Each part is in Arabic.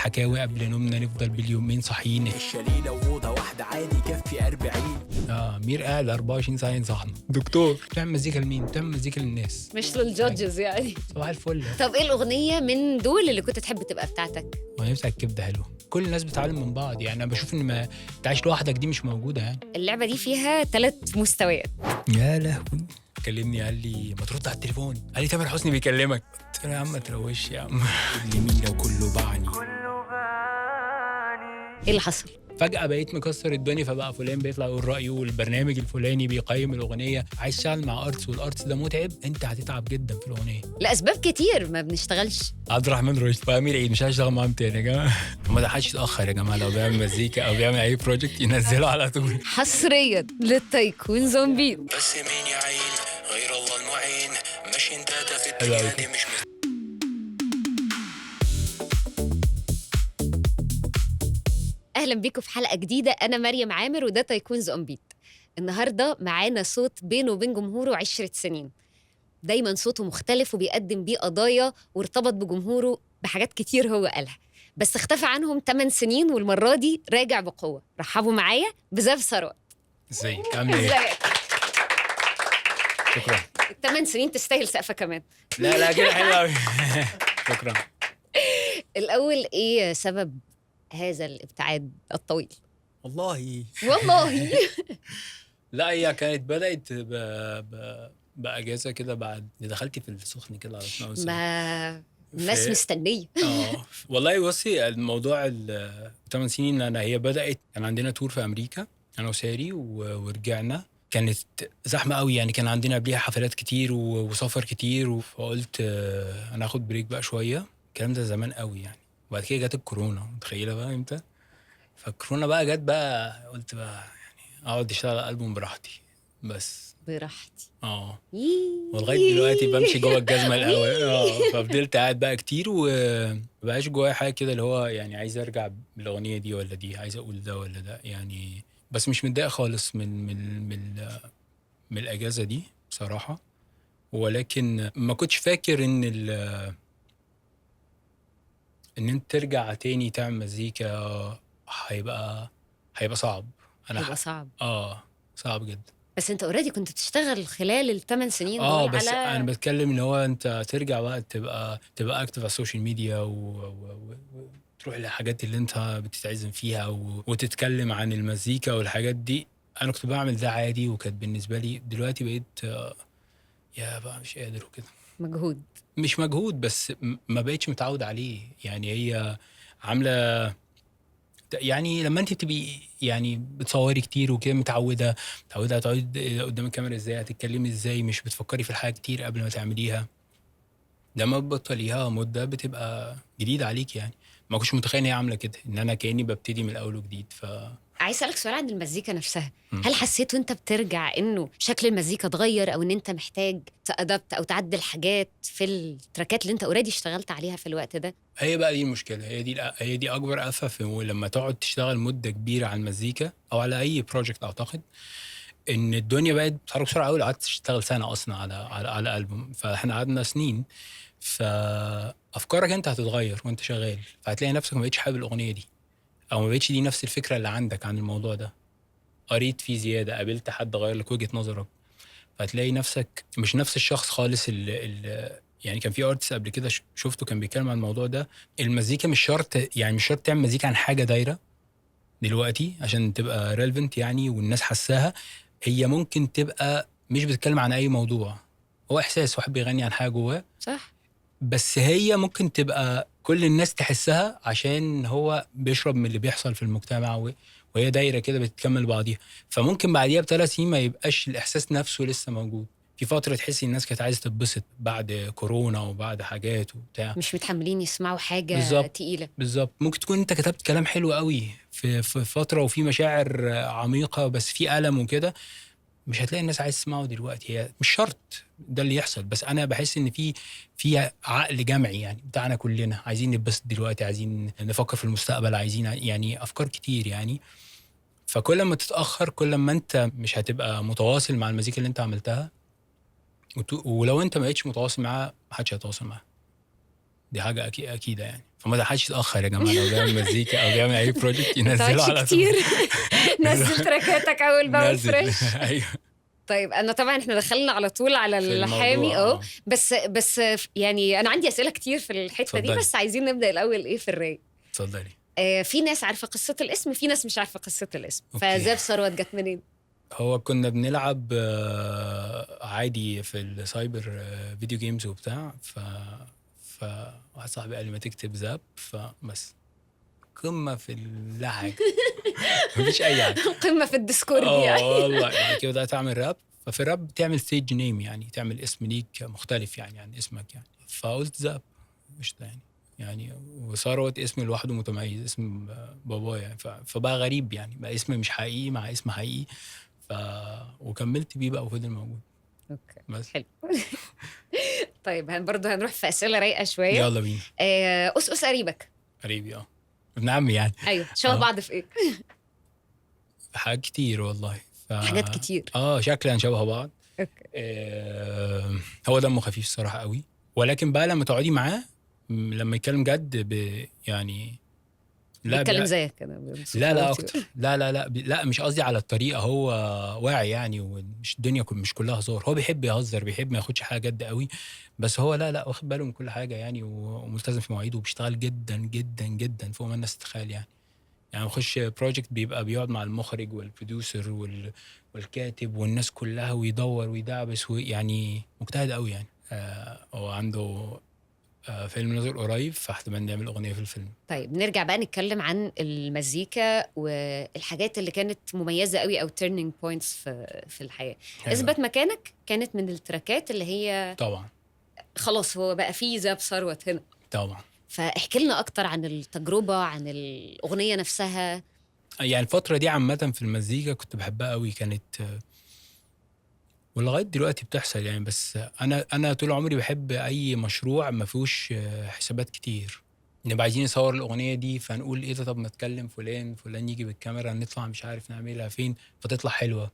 الحكاوي قبل نومنا نفضل باليومين صاحيين. الشليلة وأوضة واحدة عادي كفي 40. مير قاعد 24 ساعة ينصحنا. دكتور بتعمل مزيكا لمين؟ بتعمل مزيكا للناس مش للجادجز يعني. صباح الفل. طب ايه الأغنية من دول اللي كنت تحب تبقى بتاعتك؟ وهي بتاع الكبدة حلوة. كل الناس بتتعلم من بعض يعني. أنا بشوف إن ما تعيش لوحدك دي مش موجودة يعني. اللعبة دي فيها 3 مستويات. يا لهوي. كلمني قال لي ما ترد على التليفون. قال لي تامر حسني بيكلمك. قلت له يا عم ما تروش يا عم. اليمين لو كله باعني. ايه اللي حصل؟ فجأة بقيت مكسر الدنيا، فبقى فلان بيطلع يقول رأيه والبرنامج الفلاني بيقيم الأغنية. عايز تشتغل مع أرتس والأرتس ده متعب، أنت هتتعب جدا في الأغنية. لأسباب كتير ما بنشتغلش. عبد الرحمن رشدي وأمير عيد مش هشتغل معاهم تاني يا جماعة. وما حدش يتأخر يا جماعة، لو بيعمل مزيكا أو بيعمل أي بروجكت ينزله على طول. حصريا للتايكون زومبي. بس مين يا عين غير الله المعين، مش انت في حلو أوي الدنيا دي كده. مش أهلا بيكم في حلقة جديدة. أنا مريم عامر وده تايكون زومبيت. النهاردة معانا صوت بينه وبين جمهوره 10 سنين. دايما صوته مختلف وبيقدم بيه قضايا، وارتبط بجمهوره بحاجات كتير هو قالها، بس اختفى عنهم 8 سنين والمرة دي راجع بقوة. رحبوا معايا بزاف ثروت. ازيك عامل ايه؟ ازيك؟ شكرا. 8 سنين تستاهل سقفة كمان. لا كده حلو قوي. شكرا. الأول إيه سبب هذا الابتعاد الطويل؟ والله والله لا هي كانت بدأت بأجازة كده بعد دخلتي في السخن كده على 12 سنة. ما الناس في- مستنية. والله بصي الموضوع 8 سنين هي بدأت. كان عندنا تور في أمريكا أنا وساري ورجعنا. كانت زحمة قوي يعني. كان عندنا قبليها حفلات كتير وسفر كتير. فقلت أنا أخد بريك بقى شوية. الكلام ده زمان قوي يعني. وبعد كده جت الكورونا، متخيلة بقى إمتى؟ فالكورونا بقى جت بقى. قلت بقى يعني أقعد أشتغل على الألبوم براحتي بس. براحتي. ولغايه دلوقتي بمشي جوه الجزمه الاول. ففضلت قاعد بقى كتير ومبقاش جوايا حاجه كده اللي هو يعني عايز ارجع بالاغنيه دي ولا دي، عايز اقول ده ولا ده يعني. بس مش متضايق خالص من الاجازه دي بصراحه. ولكن ما كنتش فاكر ان انت ترجع تاني تعمل مزيكا هيبقى صعب. هيبقى صعب. صعب جدا. بس انت اوريدي كنت بتشتغل خلال ال8 سنين دول بس على انا بتكلم ان هو انت ترجع بقى تبقى اكتف على السوشيال ميديا وتروح للحاجات اللي انت بتتعزم فيها وتتكلم عن المزيكا والحاجات دي. انا كنت بعمل ده عادي وكانت بالنسبه لي. دلوقتي بقيت يا بقى مش قادر وكده. مجهود. مش مجهود بس ما بقيتش متعود عليه يعني. هي عامله يعني لما انت بتبقي يعني بتصوري كتير وكده متعوده تقعدي قدام الكاميرا ازاي، هتتكلمي ازاي، مش بتفكري في الحاجه كتير قبل ما تعمليها. لما تبطليها مده بتبقى جديد عليك يعني. ما كنتش متخيل ان هي عامله كده، ان انا كاني ببتدي من الاول وجديد. عايز اسالك سؤال عن المزيكا نفسها. هل حسيت وانت بترجع انه شكل المزيكا اتغير، او ان انت محتاج تأدبت او تعدل حاجات في التراكات اللي انت اوريدي اشتغلت عليها في الوقت ده؟ هي بقى دي المشكله. هي دي اكبر آفة لما تقعد تشتغل مده كبيره على المزيكا او على اي بروجكت. اعتقد ان الدنيا بقت بتتحرك بسرعه قوي. قعدت تشتغل سنه اصلا على ألبوم، فاحنا قعدنا سنين. فافكارك انت هتتغير وانت شغال، فهتلاقي نفسك ما بقتش حابب الاغنيه دي، او ما بقتش دي نفس الفكره اللي عندك عن الموضوع ده. قريت فيه زياده، قابلت حد غير لك وجهه نظرك، فهتلاقي نفسك مش نفس الشخص خالص. اللي يعني كان في ارتست قبل كده شفته كان بيتكلم عن الموضوع ده. المزيكا مش شرط يعني مش شرط تعمل مزيكا عن حاجه دايره دلوقتي عشان تبقى ريليفنت يعني والناس حساها. هي ممكن تبقى مش بتتكلم عن اي موضوع، هو احساس واحد بيغني عن حاجه جواه. صح. بس هي ممكن تبقى كل الناس تحسها عشان هو بيشرب من اللي بيحصل في المجتمع وهي دايره كده بتكمل بعضيها. فممكن بعديها ب3 سنين ما يبقاش الاحساس نفسه لسه موجود. في فتره تحسي الناس كانت عايزه تتبسط بعد كورونا وبعد حاجات وبتاع، مش متحملين يسمعوا حاجه بالظبط. تقيله. بالظبط. ممكن تكون انت كتبت كلام حلو قوي في فتره وفي مشاعر عميقه بس في ألم وكده، مش هتلاقي الناس عايز تسمعه دلوقتي. هي مش شرط ده اللي يحصل، بس انا بحس ان في عقل جمعي يعني بتاعنا كلنا، عايزين نتبسط دلوقتي، عايزين نفكر في المستقبل، عايزين يعني افكار كتير يعني. فكل ما تتاخر كل ما انت مش هتبقى متواصل مع المزيكا اللي انت عملتها. ولو انت ما بقتش متواصل معاها محدش هيتواصل معاها. دي حاجه اكيده يعني. فما حدش يتاخر يا جماعه، لو بيعمل مزيكا او بيعمل اي بروجكت ينزله على كتير طول. نزل تراكاتك اول باول نزل. فريش. ايوه طيب انا طبعا احنا دخلنا على طول على في الحامي الموضوع. بس يعني انا عندي اسئله كتير في الحته دي، اتفضلي. بس عايزين نبدا الاول ايه في الرايق. اتفضلي. في ناس عارفه قصه الاسم، في ناس مش عارفه قصه الاسم. أوكي. فزاب ثروت جت منين؟ هو كنا بنلعب عادي في السايبر فيديو جيمز وبتاع، واحد صاحبي قال لي ما تكتب زاب، فبس قمة في اللهج. مفيش أي حاجة. قمه في الديسكورد يعني. والله بعد كده بدأت أعمل راب. ففي الراب تعمل ستيج نيم، يعني تعمل اسم ليك مختلف يعني عن اسمك يعني. فقلت زاب مش يعني وثروت اسم لوحده متميز، اسم بابايا يعني. فبقى غريب يعني، بقى اسم مش حقيقي مع اسم حقيقي. وكملت بيه بقى وفضل موجود. اوكي بس حلو. طيب برضه هنروح في اسئله رايقه شويه. يلا بينا. أس قريبك. قريبي ابن عمي يعني. ايوه شبه بعض في ايه؟ حاجات كتير والله. حاجات كتير. شكلا شبه بعض. اوكي. هو دمه خفيف الصراحه قوي، ولكن بقى لما تقعدي معاه لما يتكلم جد يعني بيتكلم زيك كده لا اكتر. لا مش قصدي على الطريقه، هو واعي يعني، ومش الدنيا مش كلها هزار. هو بيحب يهزر، بيحب ما ياخدش حاجه جد قوي، بس هو لا واخد باله من كل حاجه يعني، وملتزم في مواعيده، وبيشتغل جدا جدا جدا فوق ما الناس تتخيل يعني. بخش بروجكت بيبقى بيقعد مع المخرج والبروديوسر والكاتب والناس كلها، ويدور ويدعبس، يعني مجتهد قوي يعني. هو عنده فيلم نزل قريب، فاحتمال نعمل اغنيه في الفيلم. طيب نرجع بقى نتكلم عن المزيكا والحاجات اللي كانت مميزه قوي او تيرنينج بوينتس في الحياه. اثبت مكانك كانت من التراكات اللي هي طبعا خلاص هو بقى فيه زاب ثروت هنا طبعا. فاحكي لنا اكتر عن التجربه، عن الاغنيه نفسها. يعني الفتره دي عامه في المزيكا كنت بحبها قوي، كانت ولغايه دلوقتي بتحصل يعني. بس انا طول عمري بحب اي مشروع ما فيهوش حسابات كتير. نبقى عايزين نصور الاغنيه دي، فنقول ايه ده، طب ما نتكلم فلان يجي بالكاميرا، نطلع مش عارف نعملها فين فتطلع حلوه.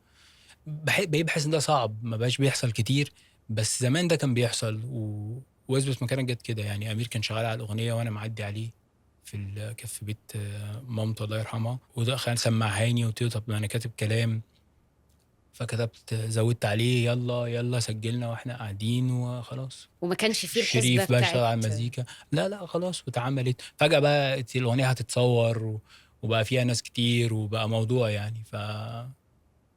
بحس ان ده صعب، ما بقاش بيحصل كتير، بس زمان ده كان بيحصل. واثبت مكانك جت كده يعني. امير كان شغال على الاغنيه وانا معدي عليه كان في بيت مامته الله يرحمها، وده خلاني سمعهاني وقلت له طب ما انا كاتب كلام، فكتبت زودت عليه يلا سجلنا واحنا قاعدين وخلاص. وما كانش فيه الحسبه شريف بقى بتاعت اشتغل على المزيكا. لا خلاص، واتعملت فجأة بقى الأغنية هتتصور وبقى فيها ناس كتير وبقى موضوع يعني.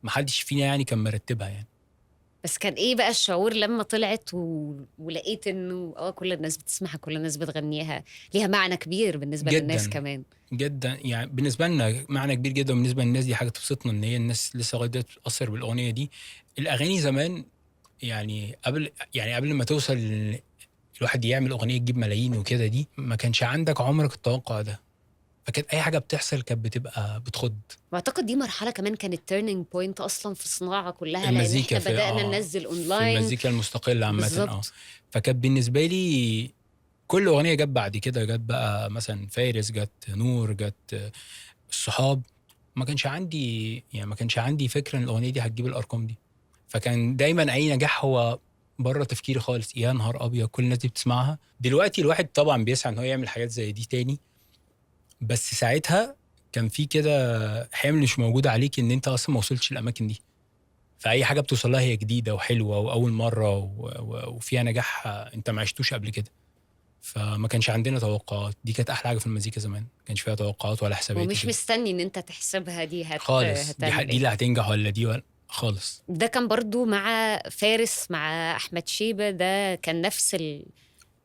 محدش فينا يعني كان مرتبها يعني. بس كان ايه بقى الشعور لما طلعت ولقيت انه كل الناس بتسمعها، كل الناس بتغنيها، ليها معنى كبير بالنسبه جداً للناس كمان جدا يعني. بالنسبه لنا معنى كبير جدا، بالنسبه للناس دي حاجه تبسطنا، ان هي الناس لسه لغايه دلوقتي بتتاثر بالاغنيه دي. الاغاني زمان يعني قبل ما توصل الواحد يعمل اغنيه تجيب ملايين وكده، دي ما كانش عندك عمرك التوقع ده، فكانت اي حاجه بتحصل كانت بتبقى بتخض. واعتقد دي مرحله كمان كانت تيرنينج بوينت اصلا في الصناعه كلها، لان المزيكا احنا بدانا ننزل اونلاين، في المزيكا المستقله عامه. بالزبط. فكانت بالنسبه لي كل اغنيه جت بعد كده، جت بقى مثلا فارس، جت نور، جت الصحاب، ما كانش عندي فكره ان الاغنيه دي هتجيب الارقام دي. فكان دايما اي نجاح هو بره تفكيري خالص. يا نهار ابيض كل الناس دي بتسمعها. دلوقتي الواحد طبعا بيسعى ان هو يعمل حاجات زي دي تاني، بس ساعتها كان في كده حمل مش موجود عليك، ان انت اصلا ما وصلتش الاماكن دي. فاي حاجه بتوصل لها هي جديده وحلوه واول مره وفيها نجاح انت ما عشتوش قبل كده. فما كانش عندنا توقعات، دي كانت احلى حاجه في المزيكا زمان، ما كانش فيها توقعات ولا حسابات ومش مستني ان انت تحسبها دي خالص. دي إيه؟ اللي هتنجح ولا دي ولا خالص. ده كان برضو مع فارس، مع احمد شيبه، ده كان نفس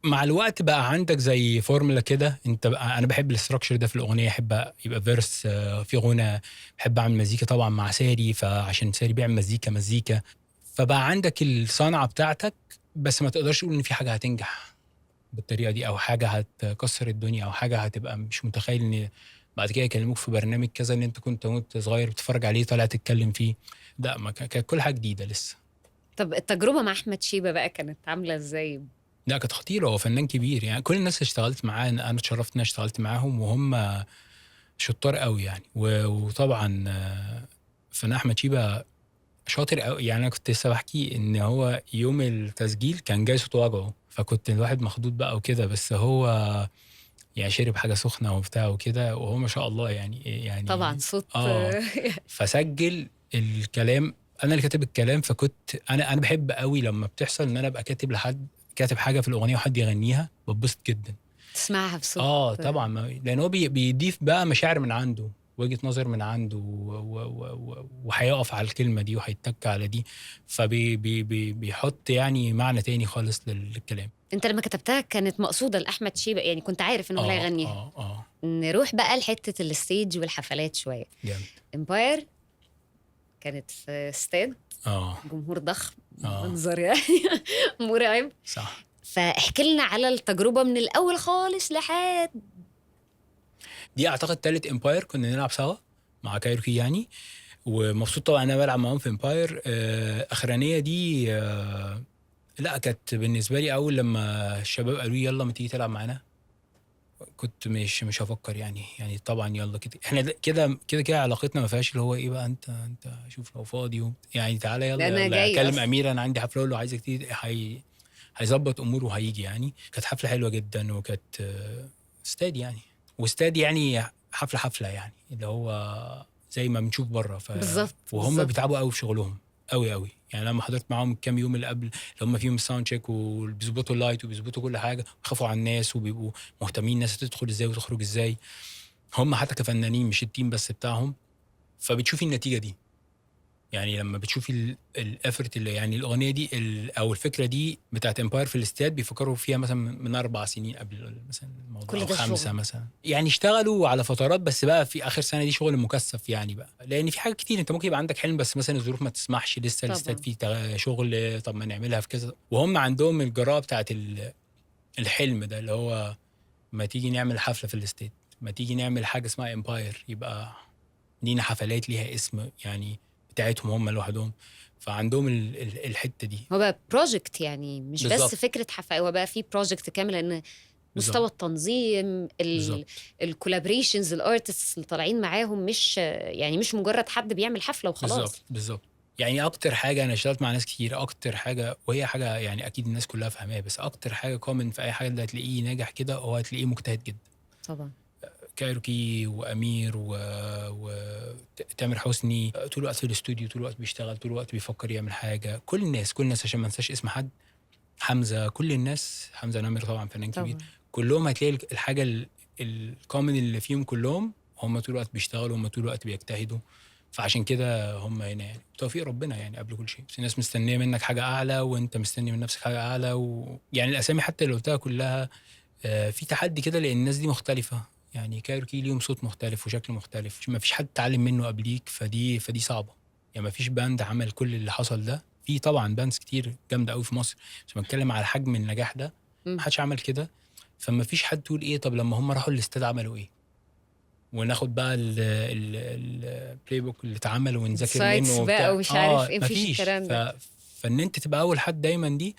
مع الوقت بقى عندك زي فورمولا كده. انت بقى انا بحب الاستراكشر ده في الاغنيه، احب يبقى فيرس في غنى، بحب اعمل مزيكا طبعا مع ساري، فعشان ساري بيعمل مزيكا فبقى عندك الصنعه بتاعتك، بس ما تقدرش تقول ان في حاجه هتنجح بالطريقه دي، او حاجه هتكسر الدنيا، او حاجه هتبقى مش متخيل ان بعد كده يكلموك في برنامج كذا ان انت كنت وانت صغير بتتفرج عليه طالع تتكلم فيه. لا، ما كانت كل حاجه جديده لسه. طب التجربه مع احمد شيبه بقى كانت عامله ازاي؟ لا كانت خطيره، هو فنان كبير يعني. كل الناس اللي اشتغلت معاه انا اتشرفت ان انا اشتغلت معاهم، وهم شطار قوي يعني. وطبعا فنان احمد شيبه شاطر قوي يعني. انا كنت لسه بحكي ان هو يوم التسجيل كان جاي صوت وجعه، فكنت الواحد مخضوض بقى وكده، بس هو يعني شرب حاجه سخنه وبتاع وكده، وهو ما شاء الله طبعا يعني صوت فسجل الكلام. انا اللي كاتب الكلام، فكنت انا بحب قوي لما بتحصل ان انا ابقى كاتب لحد، كاتب حاجه في الاغنيه وحد يغنيها، بتبسط جدا. تسمعها بصوت طبعا، لان هو بيضيف بقى مشاعر من عنده، وجهة نظر من عنده، وهيقف على الكلمة دي وهيتك على دي، فبيحط يعني معنى تاني خالص للكلام. انت لما كتبتها كانت مقصودة لأحمد شيبة يعني، كنت عارف انه هيغنيها؟ اه نروح بقى لحتة الستيج والحفلات شوية. جامد. امباير كانت في استاد، اه جمهور ضخم، اه منظر يعني مرعب. صح. فاحكي لنا على التجربة من الأول خالص لحد دي اعتقد تالت امباير كنا نلعب سوا مع كايروكي يعني، ومبسوط طبعا انا بلعب معاهم في امباير. اخرانيه دي لا، كانت بالنسبه لي اول لما الشباب قالوا لي يلا ما تيجي تلعب معانا، كنت مش هفكر يعني طبعا يلا كده. احنا كده علاقتنا ما فيهاش اللي هو ايه بقى، انت شوف لو فاضي يعني تعالى ده أنا يلا جاي اكلم أصلا. امير انا عندي حفله، اقول له عايزك تيجي، هيظبط اموره وهيجي يعني. كانت حفله حلوه جدا، وكانت استاد يعني، واستاد يعني حفله يعني اللي هو زي ما بنشوف بره. بالظبط وهم بالظبط. بيتعبوا قوي في شغلهم، قوي يعني. لما حضرت معاهم الكام يوم اللي قبل، اللي هم فيهم الساوند تشيك وبيظبطوا اللايت وبيظبطوا كل حاجه، بيخافوا على الناس وبيبقوا مهتمين الناس تدخل ازاي وتخرج ازاي، هم حتى كفنانين مش التيم بس بتاعهم. فبتشوفي النتيجه دي يعني، لما بتشوفي الافورت اللي يعني الاغنيه دي او الفكره دي بتاعت امباير في الاستاد، بيفكروا فيها مثلا من 4 سنين قبل مثلا الموضوع، كل او ده 5 شغل. مثلا يعني. اشتغلوا على فترات، بس بقى في اخر سنه دي شغل مكثف يعني بقى، لان في حاجات كتير انت ممكن يبقى عندك حلم بس مثلا الظروف ما تسمحش لسه، الاستاد طبعا فيه شغل، طب ما نعملها في كذا. وهم عندهم الجراءه بتاعت الحلم ده، اللي هو ما تيجي نعمل حفله في الاستاد، ما تيجي نعمل حاجه اسمها امباير، يبقى لينا حفلات ليها اسم يعني بتاعتهم هم لوحدهم. فعندهم الحته دي. هو بقى بروجكت يعني، مش بس بالظبط فكرة حفلة، هو بقى في بروجكت كامل، لأن بالظبط مستوى التنظيم، بالظبط الكولابريشنز، الارتستس اللي طالعين معاهم، مش مجرد حد بيعمل حفلة وخلاص. بالظبط يعني اكتر حاجه انا اشتغلت مع ناس كتير، اكتر حاجه، وهي حاجه يعني اكيد الناس كلها فاهماها، بس اكتر حاجه كومن في اي حاجه اللي هتلاقيه ناجح كده هو هتلاقيه مجتهد جدا. طبعا. كايروكي وامير وتامر حسني طول الوقت في الاستوديو، طول الوقت بيشتغل، طول الوقت بيفكر يعمل حاجه. كل الناس عشان ما انساش اسم حد، حمزه، كل الناس، حمزه نمر طبعا فنان كبير، طبعا كلهم هتلاقي الحاجه الكومن اللي فيهم كلهم، هم طول الوقت بيشتغلوا، هم طول الوقت بيجتهدوا. فعشان كده هم هنا يعني توفيق ربنا يعني قبل كل شيء. بس الناس مستنيه منك حاجه اعلى، وانت مستني من نفسك حاجه اعلى، ويعني الاسامي حتى اللي قلتها كلها في تحدي كده، لان الناس دي مختلفه يعني. كايروكي ليهم صوت مختلف وشكل مختلف، ما فيش حد اتعلم منه قبليك، فدي صعبه يعني. ما فيش باند عمل كل اللي حصل ده. في طبعا باندز كتير جامده قوي في مصر، بس بتكلم على حجم النجاح ده، ما حدش عمل كده. فما فيش حد تقول ايه، طب لما هم راحوا الاستاد عملوا ايه، وناخد بقى البلاي بوك اللي اتعمل ونذاكر منه سايتس بقى وبتاع. ومش عارف ايه، مفيش مفيش. الكلام ده. فان انت تبقى اول حد دايما دي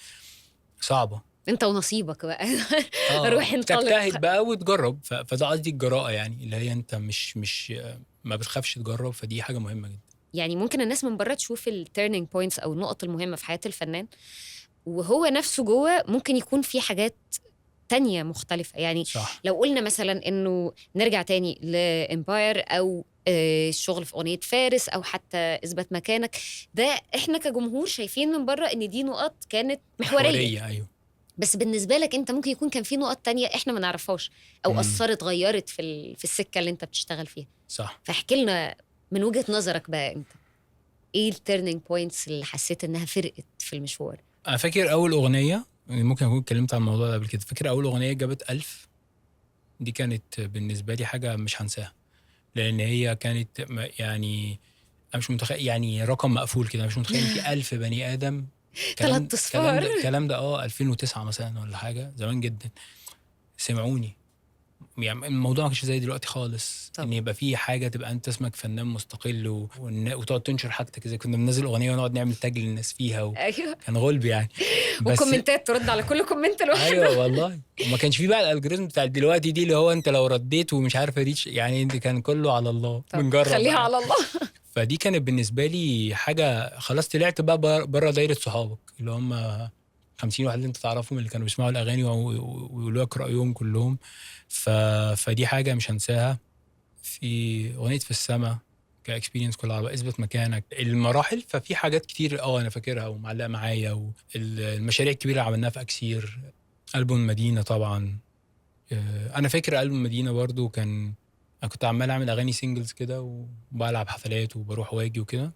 صعبه. انت ونصيبك بقى روح تجتهد انطلق. بقى وتجرب. فده قصدي الجراءه يعني، اللي هي انت مش ما بتخافش تجرب، فدي حاجه مهمه جدا. يعني ممكن الناس من بره تشوف التيرنينج بوينتس او النقط المهمه في حياه الفنان، وهو نفسه جوه ممكن يكون في حاجات تانية مختلفة يعني. صح لو قلنا مثلا انه نرجع تاني لإمباير او الشغل في أغنية فارس او حتى اثبت مكانك، ده احنا كجمهور شايفين من بره ان دي نقط كانت محورية. ايوه بس بالنسبة لك انت ممكن يكون كان في نقط تانية احنا ما نعرفهاش، او اثرت غيرت في السكة اللي انت بتشتغل فيها. صح. فاحكي لنا من وجهة نظرك بقى انت، ايه التيرنينج بوينتس اللي حسيت انها فرقت في المشوار؟ انا فاكر اول اغنيه، ممكن اكون اتكلمت عن الموضوع ده قبل كده، فاكر اول اغنيه جابت 1000، دي كانت بالنسبه لي حاجه مش هنساها، لان هي كانت يعني انا مش متخيل يعني رقم مقفول كده، مش متخيل في 1000 بني ادم. 3 اصفار. الكلام ده 2009 مثلا ولا حاجه، زمان جدا، سمعوني. يعني الموضوع ما كانش زي دلوقتي خالص. طبعا. ان يبقى في حاجه تبقى انت اسمك فنان مستقل وتقعد تنشر حاجتك، زي كنا بننزل اغنيه ونقعد نعمل تاج للناس فيها ايوه. كان غلب يعني. بس وكومنتات ترد على كل كومنت لوحده. ايوه والله. وما كانش في بقى الالجوريزم بتاع دلوقتي دي، اللي هو انت لو رديت ومش عارف ريتش يعني، انت كان كله على الله، طب بنجرب خليها بقى. على الله. فدي كانت بالنسبه لي حاجه، خلاص طلعت بقى بره دايره صحابك اللي هم 50 واحد اللي انت تعرفهم اللي كانوا بيسمعوا الاغاني ويقولوا لك رايهم كلهم. فدي حاجه مش هنساها. في اغنيه في السماء كاكسبيرينس كلها على اثبت مكانك، المراحل. ففي حاجات كتير انا فاكرها ومعلقه معايا، والمشاريع الكبيره اللي عملناها في اكسير. البوم مدينه طبعا. انا فاكر البوم مدينه برضو انا كنت عمال اعمل اغاني سينجلز كده وبلعب حفلات وبروح واجي وكده،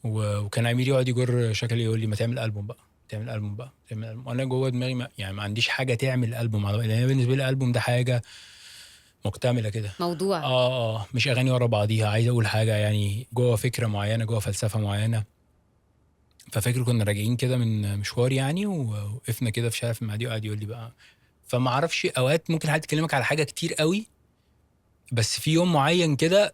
وكان عمير يقعد يجر شكلي يقول لي ما تعمل البوم بقى، تعمل البوم بقى، تعمل البوم. وانا جوه دماغي يعني ما عنديش حاجه تعمل البوم، لان أنا بالنسبه لي الالبوم ده حاجه مكتمله كده. موضوع. مش اغاني ورا بعضيها، عايز اقول حاجه يعني جوه فكره معينه، جوه فلسفه معينه. ففاكر كنا راجعين كده من مشوار يعني، ووقفنا كده في شارع في المعادي وقعد يقول لي بقى. فما اعرفش، اوقات ممكن حد يكلمك على حاجه كتير قوي، بس في يوم معين كده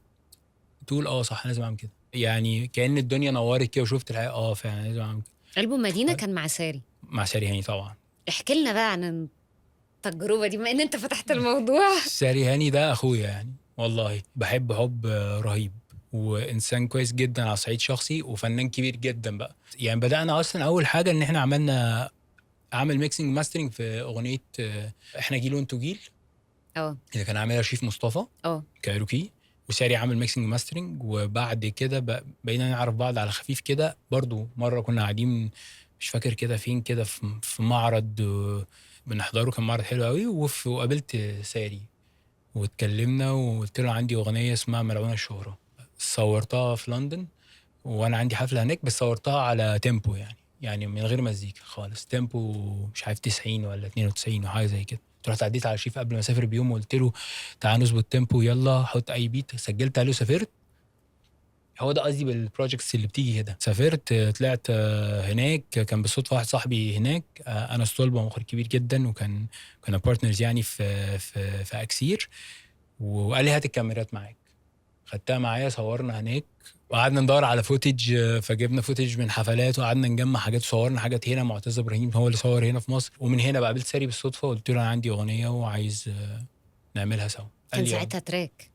تقول صح لازم اعمل كده، يعني كأن الدنيا نورت كده وشفت الحقيقه. فعلا لازم اعمل كده. ألبوم مدينة كان مع ساري. مع ساري هاني طبعا. احكي لنا بقى عن التجربة دي بما ان انت فتحت الموضوع. ساري هاني ده اخويا يعني، والله بحب حب رهيب، وانسان كويس جدا على صعيد شخصي، وفنان كبير جدا بقى. يعني بدأنا اصلا اول حاجه ان احنا عمل ميكسينج ماسترنج في اغنيه احنا جيل وانتوا جيل، اه اللي كان عاملها شريف مصطفى كايروكي، وساري عامل ميكسينج ماسترنج. وبعد كده بقينا نعرف بعض على خفيف كده. برضو مره كنا قاعدين مش فاكر كده فين كده في معرض بنحضره، كان معرض حلو قوي، وقابلت ساري واتكلمنا، وقلت له عندي اغنيه اسمها ملعونه الشهره، صورتها في لندن وانا عندي حفله هناك، بس صورتها على تيمبو يعني من غير مزيكا خالص، تيمبو مش عارف 90 ولا 92 وحاجه زي كده. رحت عديت على شريف قبل ما اسافر بيوم وقلت له تعال نظبط تيمبو، يلا حط اي بيت. سجلت عليه وسافرت. هو ده قصدي بالبروجكتس اللي بتيجي كده. سافرت طلعت هناك، كان بالصدفه واحد صاحبي هناك، انا طلبه مخرج كبير جدا، كنا بارتنرز يعني في اكسير. وقال لي هات الكاميرات معاك. خدتها معايا، صورنا هناك وقعدنا ندور على فوتج. فجبنا فوتج من حفلات وقعدنا نجمع حاجات، صورنا حاجات هنا. معتز ابراهيم هو اللي صور هنا في مصر. ومن هنا بقى قابلت ساري بالصدفه وقلت له انا عندي اغنيه وعايز نعملها سوا. كان ساعتها تراك.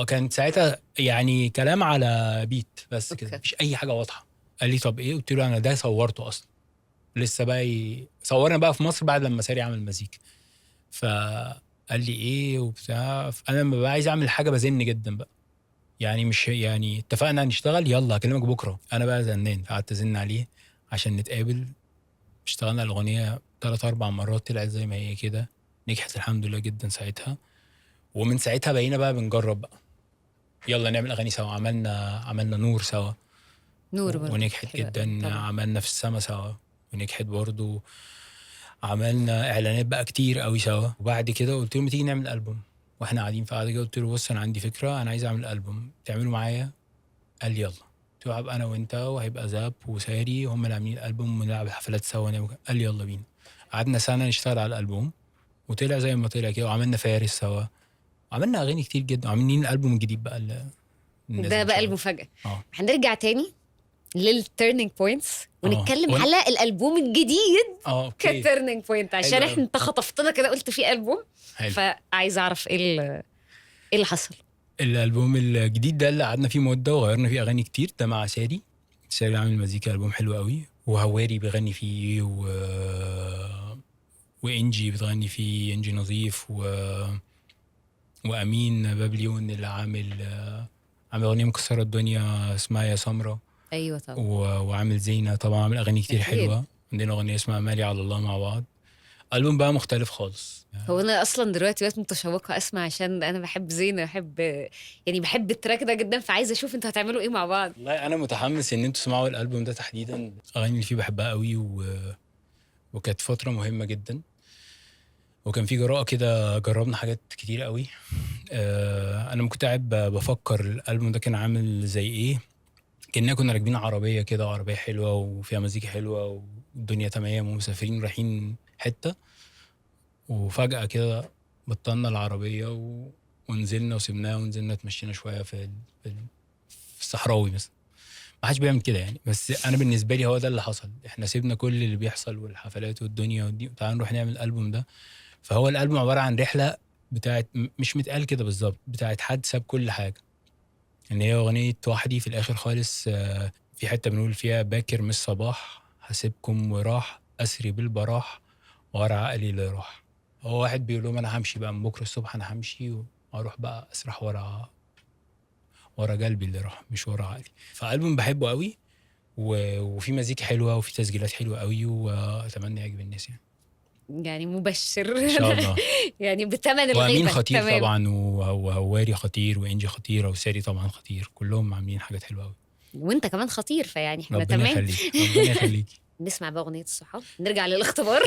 كانت ساعتها يعني كلام على بيت بس كده، مفيش اي حاجه واضحه. قال لي طب ايه؟ قلت له انا ده صورته اصلا، لسه بقى صورنا بقى في مصر بعد لما ساري عمل مزيكا. فقال لي ايه وبتاع. انا لما بقى عايز اعمل حاجه بزن جدا بقى، يعني مش يعني اتفقنا نشتغل يلا هكلمك بكره، انا بقى زنان. فقعدت ازن عليه عشان نتقابل. اشتغلنا الاغنيه 3-4 مرات، طلعت زي ما هي كده، نجحت الحمد لله جدا ساعتها. ومن ساعتها بقينا بقى بنجرب بقى، يلا نعمل اغاني سوا. عملنا نور سوا، نور برضه ونجحت جدا. عملنا في السما سوا ونجحت برضه. عملنا اعلانات بقى كتير قوي سوا. وبعد كده قلت له ما تيجي نعمل البوم. واحنا قاعدين في قعده كده قلت له بص انا عندي فكره، انا عايز اعمل البوم، تعمله معايا؟ قال لي يلا. قلت له هبقى انا وانت وهيبقى زاب وساري هم اللي عاملين الالبوم ونلعب حفلات سوا. قال لي يلا بينا. قعدنا سنه نشتغل على الالبوم، وطلع زي ما طلع كده. وعملنا فارس سوا، عملنا اغاني كتير جدا. عاملين الالبوم الجديد بقى ده بقى المفاجاه. هنرجع تاني للتيرنينج بوينتس ونتكلم على الالبوم الجديد كتيرنينج بوينت، عشان انت خطفتنا كده قلت في البوم. فعايز اعرف ايه اللي حصل. الالبوم الجديد ده اللي قعدنا فيه مده وغيرنا فيه اغاني كتير، ده مع ساري عامل مزيكا، البوم حلو قوي. وهواري بيغني فيه وانجي بتغني فيه، انجي نظيف وامين بابليون اللي عامل اغنيه مكسره الدنيا اسمها يا سمره. ايوه طبعا. وعامل زينه طبعا، عامل اغاني كتير حلوه. عندنا اغنيه اسمها مالي على الله مع بعض. البوم بقى مختلف خالص. هو انا اصلا دلوقتي بقيت متشوقه اسمع، عشان انا بحب زينه، بحب التراك ده جدا، فعايزه اشوف انتوا هتعملوا ايه مع بعض. والله انا متحمس ان انتوا تسمعوا الالبوم ده تحديدا. الاغاني اللي فيه بحبها قوي وكانت فتره مهمه جدا، وكان في جراءه كده، جربنا حاجات كتير قوي. انا كنت قاعد بفكر الالبوم ده كان عامل زي ايه. كنا راكبين عربيه كده، عربيه حلوه وفيها مزيكا حلوه والدنيا تمام ومسافرين رايحين حته، وفجاه كده بطلنا العربيه ونزلنا وسبناها ونزلنا اتمشينا شويه في الصحراوي مثلا. ما حدش بيعمل كده يعني، بس انا بالنسبه لي هو ده اللي حصل. احنا سيبنا كل اللي بيحصل والحفلات والدنيا ودي، تعالوا نروح نعمل الالبوم ده. فهو الالبوم عباره عن رحله بتاعت، مش متقال كده بالظبط، بتاعت حد ساب كل حاجه ان هي اغنيه وحدي في الاخر خالص. في حته بنقول فيها باكر مش صباح هسيبكم وراح اسري بالبراح ورا عقلي اللي راح. هو واحد بيقول لهم انا همشي بقى من بكره الصبح، انا همشي واروح بقى اسرح ورا قلبي اللي راح مش ورا عقلي. فالبوم بحبه قوي وفي مزيكا حلوه وفي تسجيلات حلوه قوي، واتمنى يعجب الناس يعني يعني مبشر ان شاء الله. يعني بثمن الغيبه. وامين خطير تمام. طبعا وهواري خطير وانجي خطيره وساري طبعا خطير، كلهم عاملين حاجات حلوه قوي. وانت كمان خطير، فيعني احنا ربنا تمام. يخليك ربنا يخليك. نسمع بقى اغنيه الصحاب، نرجع للاختبار.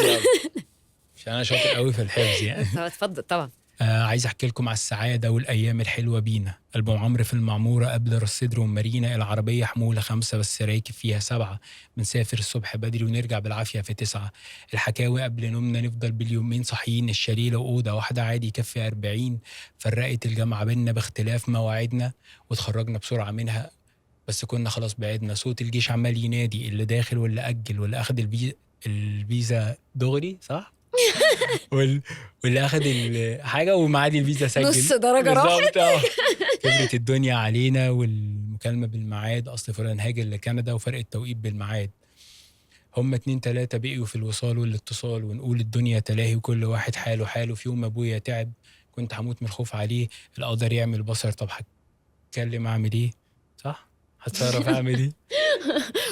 عشان انا شاطر قوي في الحفظ يعني. اتفضل طبعا. عايز احكي لكم على السعاده والايام الحلوه بينا. ألبوم عمرو في المعموره قبل راس صدر ومارينا. العربيه حموله 5 بس راكب فيها 7. بنسافر الصبح بدري ونرجع بالعافيه في 9. الحكاوي قبل نومنا نفضل باليومين صاحيين. الشليله واوضه واحده عادي يكفي 40. فرقت الجامعه بينا باختلاف مواعيدنا وتخرجنا بسرعه منها بس كنا خلاص بعدنا. صوت الجيش عمال ينادي اللي داخل واللي اجل واللي اخد الفيزا دغري صح. واللي اخد الحاجه ومعادي الفيزا سجل نص درجه راحت. كبرت الدنيا علينا والمكالمه بالميعاد. اصل فلان هاجر لكندا وفرق التوقيت بالميعاد. هم 2 3 بقيوا في الوصال والاتصال ونقول الدنيا تلاهي وكل واحد حاله حاله. في يوم ابويا تعب كنت هموت من الخوف عليه. القدر يعمل بصر طب هتكلم اعمل ايه صح؟ هتصرف اعمل ايه؟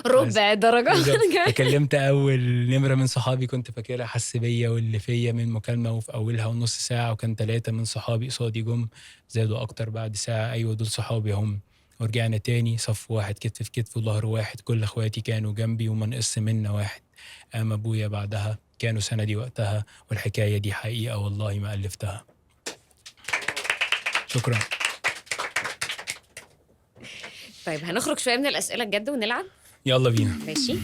ربع درجه. كلمت اول نمره من صحابي كنت فاكرها حس بيا واللي فيا من مكالمه وفي اولها ونص ساعه. وكان 3 من صحابي قصادي جم زادوا اكتر بعد ساعه. ايوه دول صحابي هم. ورجعنا تاني صف واحد كتف في كتف وظهر واحد. كل اخواتي كانوا جنبي وما نقص منا واحد. قام ابويا بعدها كانوا سندي وقتها. والحكايه دي حقيقه والله ما الفتها. شكرا. طيب هنخرج شويه من الاسئله الجد ونلعب. يلا بينا. ماشي.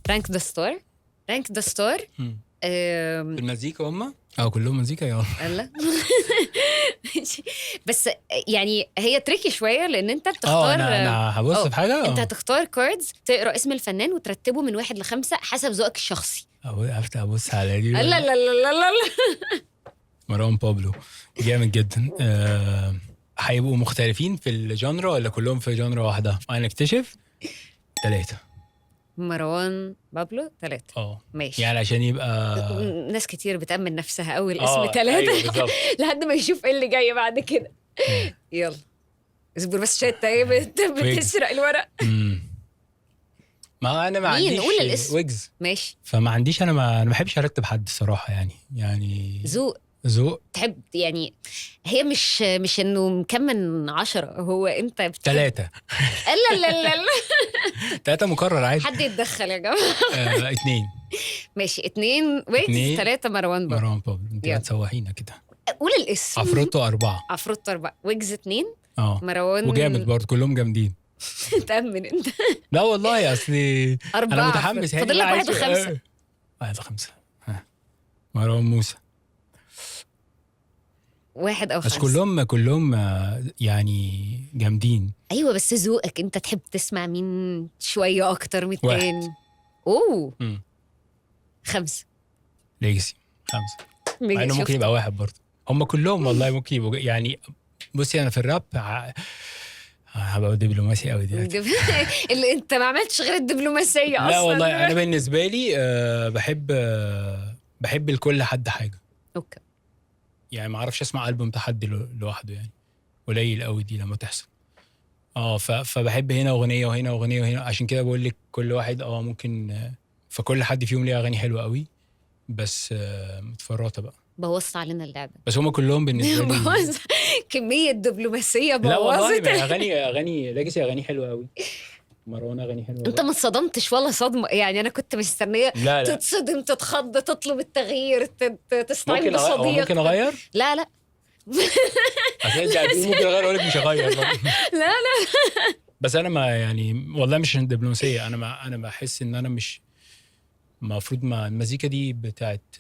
رانك ذا ستار. رانك ذا ستار. المزيكا هم كلهم مزيكا يلا. لا بس يعني هي تريكي شويه لان انت بتختار. انا هبص في حاجه. انت هتختار كاردز تقرا اسم الفنان وترتبه من 1 ل5 حسب ذوقك الشخصي. افتح ابص على دي. لا لا لا لا لا. مروان بابلو جامد جدا. هيبقوا مختلفين في الجانرا ولا كلهم في جانرا واحده؟ هنكتشف. 3. مروان بابلو 3. ماشي. يعني عشان يبقى ناس كتير بتأمن نفسها قوي الاسم 3. أيوة بالظبط. لحد ما يشوف ايه اللي جاي بعد كده. يلا اصبر بس شويه. بتسرق الورق. ما انا ما عنديش قول الاسم. ويجز. ماشي. فما عنديش انا ما بحبش ارتب حد الصراحه يعني ذوق تحب يعني. هي مش انه مكمل 10 هو انت 3. لا لا لا 3 مكرر عادي. حد يتدخل يا جماعه. 2. ماشي. 2 ويجز 3 مروان بابلو. انت هتسوحينا كده. قول الاسم. عفروتو 4. عفروتو 4 ويجز 2 مروان وجامد برضه كلهم جامدين. تأمن انت. لا والله اصلي 4 انا متحمس. فاضل لك 1 و5. 1 و5. مروان موسى 1 أو 5. بس كلهم يعني جامدين. ايوه بس ذوقك انت تحب تسمع مين شويه اكتر من التاني. 5. ليجاسي 5. مع انه ممكن يبقى 1 برضه. هم كلهم والله ممكن يبقوا يعني. بصي انا في الراب هبقى دبلوماسي قوي دلوقتي. اللي انت ما عملتش غير الدبلوماسيه اصلا. لا والله انا بالنسبه لي بحب لكل حد حاجه. اوكي. يعني ما اعرفش اسمع ألبوم حد لوحده يعني. قليل قوي دي لما تحصل. فبحب هنا اغنيه وهنا اغنيه وهنا. عشان كده بقول لك كل واحد ممكن. فكل حد فيهم ليه اغاني حلوه قوي بس متفرطه بقى. بوظت علينا اللعبه. بس هم كلهم بالنسبه لي كميه دبلوماسيه بوظت. لا والله اغاني ليجاسي اغاني حلوه قوي. مروان اغاني حلوه. انت ما اتصدمتش ولا صدمه يعني. انا كنت مستنيه تتصدم تتخض تطلب التغيير تستعين بصديق. ممكن اغير. لا عشان انت ممكن اغير. اقول لك مش هغير. لا بس انا ما يعني والله مش دبلوماسيه. انا بحس ان انا مش المفروض. ما المزيكا دي بتاعت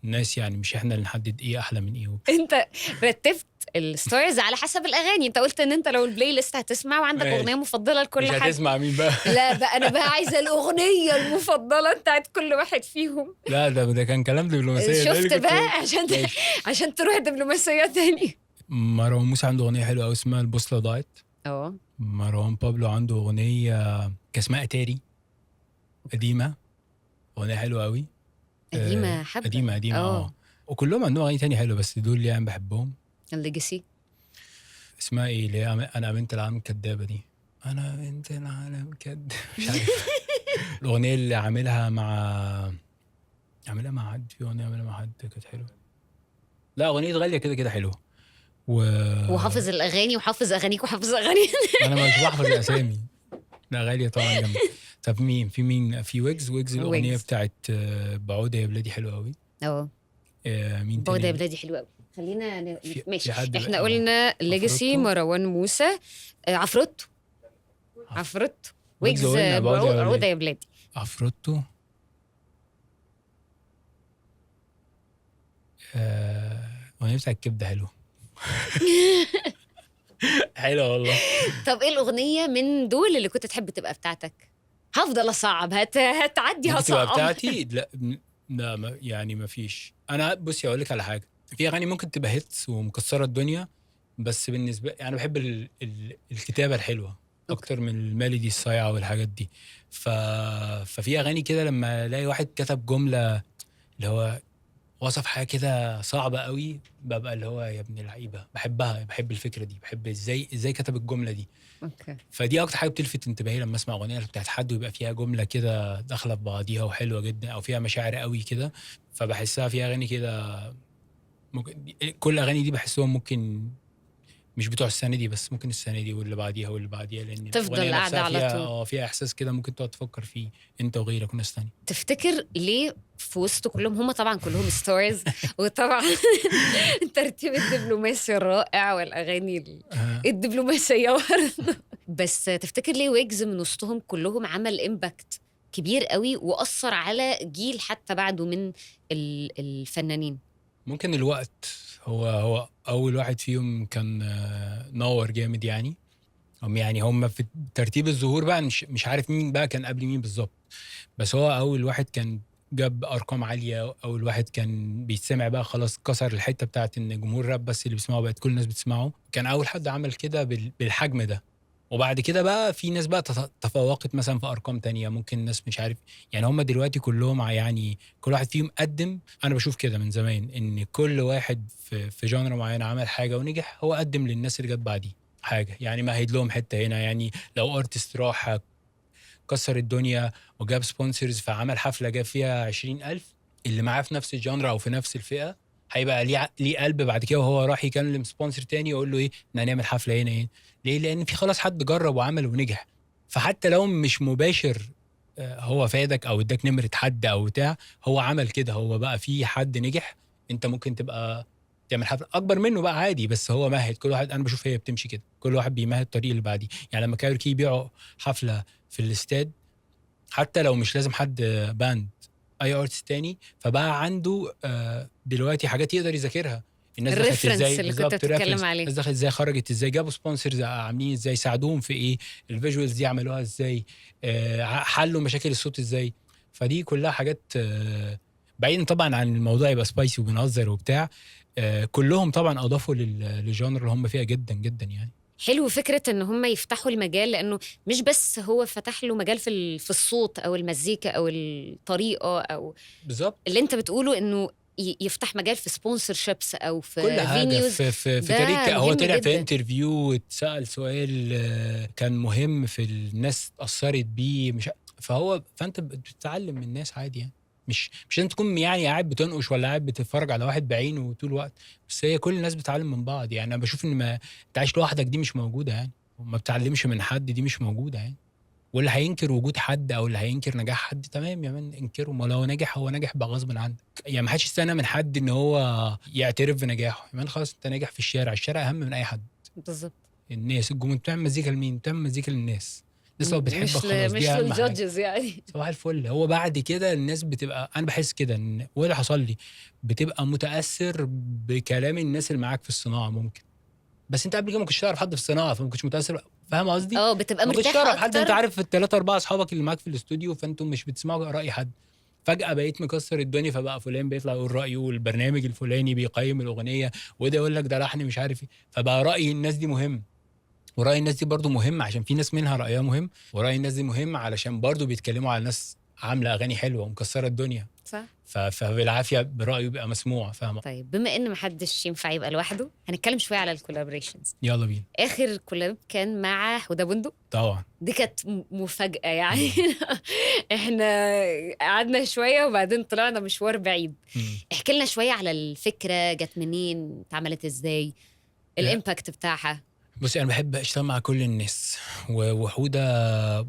الناس يعني، مش احنا اللي نحدد ايه احلى من ايه انت رتبت الستوريز على حسب الاغاني. انت قلت ان انت لو البلاي ليست هتسمع وعندك ماشي. اغنيه مفضله لكل مش حد. هتسمع مين بقى؟ لا بقى انا بقى عايزه الاغنيه المفضله بتاعت كل واحد فيهم. لا ده كان كلام دبلوماسيه، ده اللي شفت كنت بقى بقوله. عشان ماشي. عشان تروح دبلوماسيه تاني. مروان موسى عنده اغنيه حلوه قوي اسمها البوصله ضاعت. اه مروان بابلو عنده اغنيه كان اسمها اتاري، قديمه، اغنيه حلوه قوي. قديمه حبه. قديمه وكلهم عندهم اغاني تاني حلوه، بس دول اللي انا بحبهم. الليجاسي. اسمها ايه اللي هي انا امنت العالم كدابه دي؟ انا امنت العالم كداب مش عارف. الاغنيه اللي عاملها مع حد، في اغنيه عاملها مع حد كانت حلوه. لا اغنيه غاليه كده كده حلوه. وحافظ الاغاني وحافظ اغانيك وحافظ اغاني. انا مش بحفظ الاسامي. لا غاليه طبعا جامده. طب مين في ويجز الاغنيه ويجز. بتاعت بعودة يا بلادي حلوه قوي. اه مين بعودة يا تاني؟ بلادي حلوه قوي. خلينا ماشي. في حد احنا قلنا ليجاسي، عفروتو. مروان موسى، عفروتو. ويجز ويجز، قلنا بعودة يا بلادي. عفروتو. اغنيه بتاعت الكبده حلوه. حلوه والله. طب ايه الاغنيه من دول اللي كنت تحب تبقى بتاعتك؟ هفضل اصعب، هتعدي ممكن تبقى هصعب. بتاعتي؟ لا لا يعني ما فيش. انا بصي اقول لك على حاجه، في اغاني ممكن تبقى هيتس ومكسره الدنيا، بس بالنسبه يعني بحب الكتابه الحلوه اكتر من الميلودي الصايعه والحاجات دي. ففي اغاني كده لما الاقي واحد كتب جمله اللي هو وصف حاجه كده صعبه قوي، ببقى اللي هو يا ابن اللعيبه بحبها، بحب الفكره دي، بحب ازاي كتب الجمله دي. اوكي. فدي اكتر حاجه بتلفت انتباهي لما اسمع اغنيه بتاعت حد ويبقى فيها جمله كده داخله في بعضيها وحلوه جدا، او فيها مشاعر قوي كده. فبحسها في اغاني كده ممكن، كل اغاني دي بحسهم ممكن مش بتوع السنه دي بس، ممكن السنه دي واللي بعديها واللي بعديها، لان تفضل الاغنيه قاعدة نفسها على فيها طول. فيها احساس كده ممكن تقعد تفكر فيه انت وغيرك وناس تانية. تفتكر ليه في وسط كلهم، هم طبعا كلهم ستوريز وطبعا الترتيب الدبلوماسي الرائع والاغاني الدبلوماسيه برضه، بس تفتكر ليه ويجز من وسطهم كلهم عمل امباكت كبير قوي واثر على جيل حتى بعده من الفنانين؟ ممكن الوقت. هو اول واحد فيهم كان نور جامد يعني. هم في ترتيب الظهور بقى مش عارف مين بقى كان قبل مين بالظبط، بس هو اول واحد كان جاب ارقام عاليه، اول واحد كان بيتسمع بقى خلاص، كسر الحته بتاعت ان جمهور راب بس اللي بيسمعه بقت كل الناس بتسمعه. كان اول حد عمل كده بالحجم ده. وبعد كده بقى في ناس بقى تفوقت مثلا في ارقام تانية، ممكن الناس مش عارف يعني. هم دلوقتي كلهم يعني كل واحد فيهم قدم. انا بشوف كده من زمان ان كل واحد في جانرا معينه عمل حاجه ونجح، هو قدم للناس اللي جت بعديه حاجه يعني، مهد لهم حته هنا يعني. لو ارتست راح كسر الدنيا وجاب سبونسرز فعمل حفله جاب فيها 20,000، اللي معاه في نفس الجانرا او في نفس الفئه هيبقى ليه قلب بعد كده، وهو راح يكلم سبونسر تاني يقول له ايه احنا هنعمل حفله هنا ايه. ليه؟ لان في خلاص حد جرب وعمل ونجح. فحتى لو مش مباشر هو فادك او اداك نمره حد او بتاع، هو عمل كده، هو بقى في حد نجح، انت ممكن تبقى تعمل حفله اكبر منه بقى عادي. بس هو مهد كل واحد، انا بشوف هي بتمشي كده، كل واحد بيمهد الطريق اللي بعديه. يعني لما كايروكي يبيعوا حفله في الاستاد، حتى لو مش لازم حد باند، اي ارتست تاني، فبقى عنده دلوقتي حاجات يقدر يذاكرها. الناس دخلت الريفرنس ازاي اللي كنت بالظبط، بتتكلم ريفرنس، عليه. الناس دخلت ازاي، خرجت ازاي، جابوا سبونسرز عاملين ازاي، ساعدوهم في ايه، الفيجوالز دي عملوها ازاي، حلوا مشاكل الصوت ازاي. فدي كلها حاجات بعيدا طبعا عن الموضوع يبقى سبايسي وبنهزر وبتاع. كلهم طبعا اضافوا للجانر اللي هم فيها جدا جدا يعني. حلو فكرة ان هم يفتحوا المجال، لانه مش بس هو فتح له مجال في الصوت او المزيكا او الطريقة او بالظبط اللي انت بتقوله، انه يفتح مجال في سبونسر شيبس او في كل حاجه فينيوز. في ده تاريخ. هو مهم طلع في جدا. انترفيو واتسال سؤال كان مهم في الناس اثرت بيه، مش فانت بتتعلم من الناس عادي يعني. مش انت تكون يعني قاعد بتنقش ولا قاعد بتتفرج على واحد بعينه طول الوقت، بس هي كل الناس بتتعلم من بعض يعني. انا بشوف ان ما انت عايش لوحدك دي مش موجوده يعني، وما بتعلمش من حد دي مش موجوده يعني. واللي هينكر وجود حد او اللي هينكر نجاح حد، تمام يا مان انكره، ما لو نجح هو نجح بقى غصب عنك يعني. ما حدش يستنى من حد ان هو يعترف بنجاحه يا مان. خلاص انت ناجح في الشارع، الشارع اهم من اي حد. بالظبط. الناس الجمهور بتعمل مزيكا لمين؟ بتعمل مزيكا للناس. الناس لو بتحبك خلاص مش دي اهم حاجه. للجادجز يعني. صباح الفل. هو بعد كده الناس بتبقى، انا بحس كده ان وده حصل لي، بتبقى متاثر بكلام الناس اللي معاك في الصناعه ممكن، بس انت قبل كده ما كنتش تعرف حد في الصناعه فما كنتش متاثر. فاهم قصدي؟ بتبقى ما كنتش مرتاحه تعرف حد، انت اكتر. عارف الثلاثه اربعه اصحابك اللي معاك في الاستوديو، فانتم مش بتسمعوا راي حد. فجاه بقيت مكسر الدنيا، فبقى فلان بيطلع يقول رايه، والبرنامج الفلاني بيقيم الاغنيه، وده يقول لك ده لحن مش عارف ايه، فبقى راي الناس دي مهم. ورأي الناس دي برضو مهم عشان في ناس منها رأيها مهم، ورأي الناس دي مهم علشان برضو بيتكلموا على ناس عاملة أغاني حلوة ومكسرة الدنيا، صح. فبالعافية برأيه بيبقى مسموع. فاهمة؟ طيب بما ان محدش ينفع يبقى لوحده، هنتكلم شويه على الكولابريشنز. يلا بينا. اخر كولاب كان مع حدى بندق، طبعا. دي كانت مفاجاه يعني. احنا قعدنا شويه وبعدين طلعنا مشوار بعيد. احكي لنا شويه على الفكره، جت منين، اتعملت ازاي، الامباكت بتاعها. بصي أنا بحب أشتغل مع كل الناس، وحودة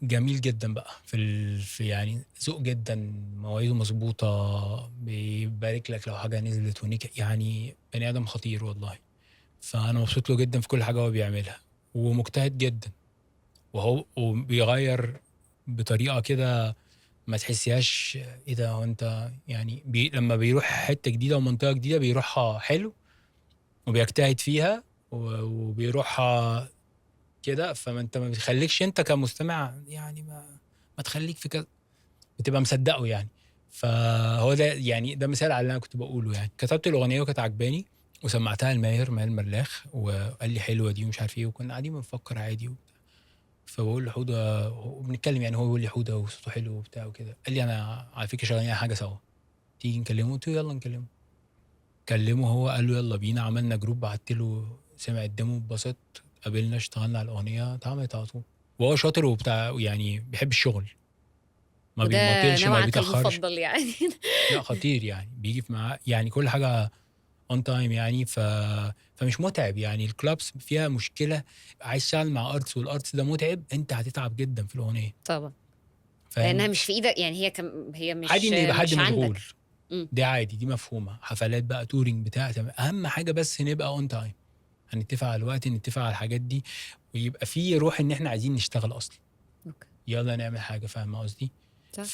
جميل جدا بقى في يعني ذوق جدا، مواعيده مظبوطة، بيبارك لك لو حاجة نزلت ونيك، يعني بني آدم خطير والله. فأنا مبسوط له جدا في كل حاجة هو بيعملها، ومجتهد جدا، وهو وبيغير بطريقه كده ما تحسيهاش ايه ده. هو انت يعني لما بيروح حته جديده ومنطقه جديده بيروحها حلو وبيجتهد فيها وبيروحها كده، فما انت ما بتخليكش انت كمستمع يعني ما تخليك في كده، بتبقى مصدقه يعني. فهو ده يعني ده مثال على اللي انا كنت بقوله. يعني كتبت الاغنيه وكانت عجباني وسمعتها لماهر مرلاخ، وقال لي حلوه دي ومش عارف ايه، وكنا قاعدين بنفكر عادي. فبقول لحوده وبنتكلم، يعني هو بيقول لي حوده وصوته حلو وبتاع وكده، قال لي انا على فكره شغالين حاجه سوا، تيجي نكلمه؟ قلت له يلا نكلمه. كلمه هو، قال له يلا بينا. عملنا جروب، بعت له، سمع الديمو اتبسط، قابلنا اشتغلنا على الاغنيه، اتعملت على طول. وهو شاطر وبتاع يعني بيحب الشغل، ما وده بيماطلش ما نوعك بيتاخرش. المفضل يعني. لا خطير يعني، بيجي في معاه يعني كل حاجه اون تايم يعني. فمش متعب يعني. الكلابس فيها مشكله، عايز تشتغل مع ارتس والارتس ده متعب، انت هتتعب جدا في الاغنيه. طبعا. لانها فاهم؟ مش في ايدك يعني، هي عادي ان يبقى حد مش مشغول، عندك. مم. دي عادي، دي مفهومه. حفلات بقى، تورينج بتاع، تمام. اهم حاجه بس نبقى اون تايم، هنتفق على الوقت، نتفق على الحاجات دي، ويبقى في روح ان احنا عايزين نشتغل اصلا. اوكي. يلا نعمل حاجه. فاهم قصدي؟ صح.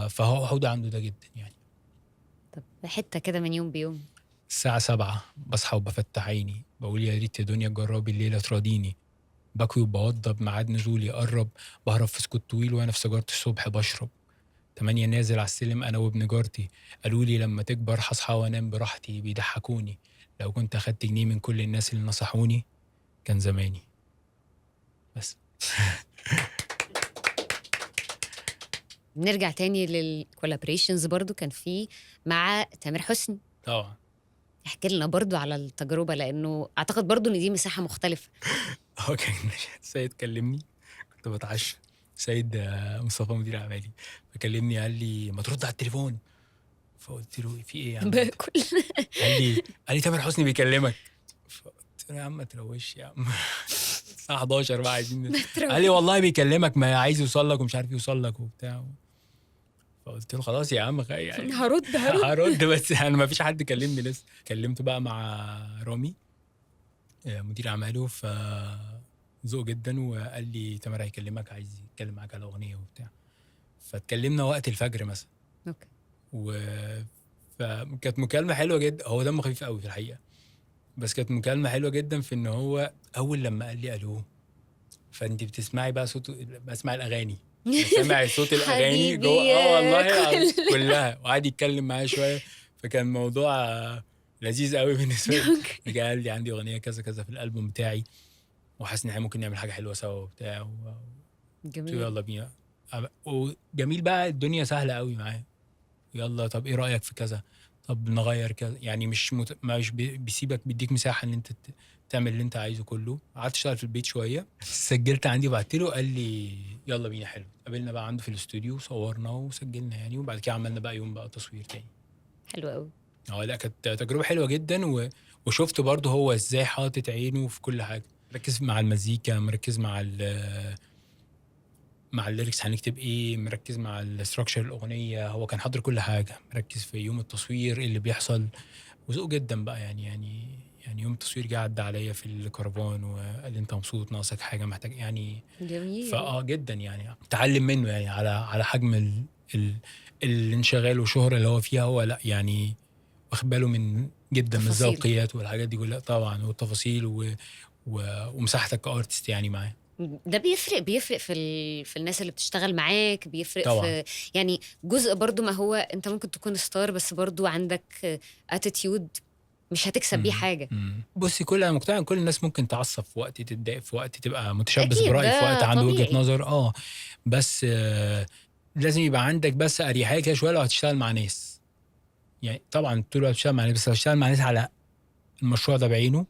فهو ده عنده ده جدا يعني. طب حته كده من يوم بيوم. الساعه 7 بصحى وبفتح عيني، بقول يا ريت يا دنيا تجربي الليله تراضيني، بكوي وبوضب ميعاد نزولي قرب، بهرب في سكوت طويل وانا في سيجاره الصبح بشرب، 8 نازل على السلم انا وابن جارتي، قالوا لي لما تكبر هصحى وانام براحتي، بيضحكوني، لو كنت اخدت جنيه من كل الناس اللي نصحوني كان زماني. بس. نرجع تاني للكولابريشنز، برضو كان في مع تامر حسني. طبعا. احكي لنا برضو على التجربة، لأنه أعتقد برضو إن دي مساحة مختلفة. هو كان سيد كلمني، كنت بتعشى، سيد مصطفى مدير اعمالي، فكلمني قال لي ما ترد على التليفون. فقلت له في ايه يا عم؟ باكل. قال لي تامر حسني بيكلمك. فقلت له يا عم ما تروش يا عم. الساعه 11 بقى عايزين. قال لي والله بيكلمك، ما عايز يوصل لك ومش عارف يوصل لك وبتاع. فقلت له خلاص يا عم يعني هرد بس يعني ما فيش حد كلمني لسه. كلمت بقى مع رامي مدير اعماله، ذوق جدا، وقال لي تامر هيكلمك، عايز يتكلم معاك على اغنيه وبتاع. فاتكلمنا وقت الفجر مثلا. اوكي. فكانت مكالمه حلوه جدا. هو دمه خفيف قوي في الحقيقه، بس كانت مكالمه حلوه جدا في ان هو اول لما قال لي الو، فانت بتسمعي بقى صوته، بسمع الاغاني، سامع صوت الاغاني حبيبي جوه. يا والله كل. كلها، وقعد يتكلم معايا شويه، فكان موضوع لذيذ قوي بالنسبه لي. رجع قال لي عندي اغنيه كذا كذا في الالبوم بتاعي، وحاسس ان احنا ممكن نعمل حاجه حلوه سوا وبتاع قلت له جميل. يلا بينا. وجميل بقى، الدنيا سهله قوي معاه. يلا طب ايه رايك في كذا، طب نغير كذا، يعني مش بيسيبك، بيديك مساحه ان انت تعمل اللي انت عايزه كله. قعدت اشتغل في البيت شويه، سجلت عندي وبعت له، قال لي يلا بينا. حلو. قابلنا بقى عنده في الاستوديو، صورنا وسجلنا يعني، وبعد كده عملنا بقى يوم بقى تصوير تاني. حلو قوي. لا كانت تجربه حلوه جدا. وشفت برضه هو ازاي حاطط عينه في كل حاجه، مركز مع المزيكا، مركز مع الليركس هنكتب ايه، مركز مع الاستراكشر الاغنيه. هو كان حاضر كل حاجه، مركز في يوم التصوير إيه اللي بيحصل، وذوق جدا بقى يعني يعني يوم التصوير جه عدى عليا في الكرفان وقال لي انت مبسوط ناقصك حاجه محتاج يعني. جميل. جدا يعني اتعلم منه يعني على حجم الانشغال والشهره اللي هو فيها. هو لا يعني واخد باله من جدا من تفاصيل. الذوقيات والحاجات دي كلها طبعا والتفاصيل ومساحتك كارتست يعني معاه. ده بيفرق في الناس اللي بتشتغل معاك، بيفرق طبعا. في يعني جزء برضو. ما هو انت ممكن تكون ستار بس برضو عندك اتيتيود مش هتكسب بيه حاجه. بصي انا مقتنع كل الناس ممكن تعصب في وقت، تتضايق في وقت، تبقى متشبث اكيد برأي في وقت، ده عنده وجهة طبيعي. نظر. بس لازم يبقى عندك بس اريحيه كده شويه لو هتشتغل مع ناس. يعني طبعا طول الوقت بتشتغل مع ناس، بس لو هتشتغل مع ناس على المشروع ده بعينه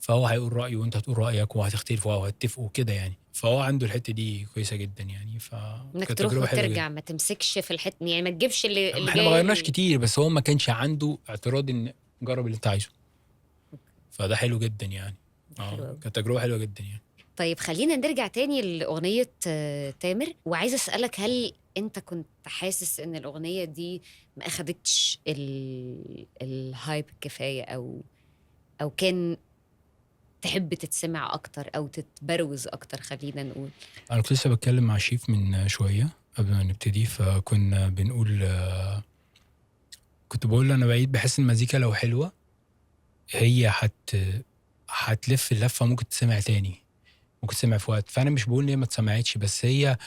فهو هيقول رأيه وانت هتقول رأيك وهتختلفوا وهتتفقوا كده يعني. فهو عنده الحته دي كويسه جدا يعني. انك فكانت تروح تجربه حلوه جدا. وترجع، ما تمسكش في الحته يعني، ما تجيبش اللي احنا ما جاي غيرناش كتير، بس هو ما كانش عنده اعتراض ان جرب اللي انت عايزه. فده حلو جدا يعني. حلو أوي. كانت تجربه حلوه جدا يعني. طيب خلينا نرجع تاني لأغنية تامر، وعايزة أسألك هل أنت كنت حاسس إن الأغنية دي ما أخدتش الهايب الكفاية، أو كان تحب تتسمع أكتر أو تتبروز أكتر؟ خلينا نقول. انا كنت لسه بتكلم مع شيف من شويه قبل ما نبتدي، فكنا بنقول كنت بقول له انا بعيد بحس المزيكا لو حلوه هي هتلف اللفه، ممكن تسمع تاني، ممكن تسمع في وقت. فانا مش بقول ان هي ما اتسمعتش، بس هي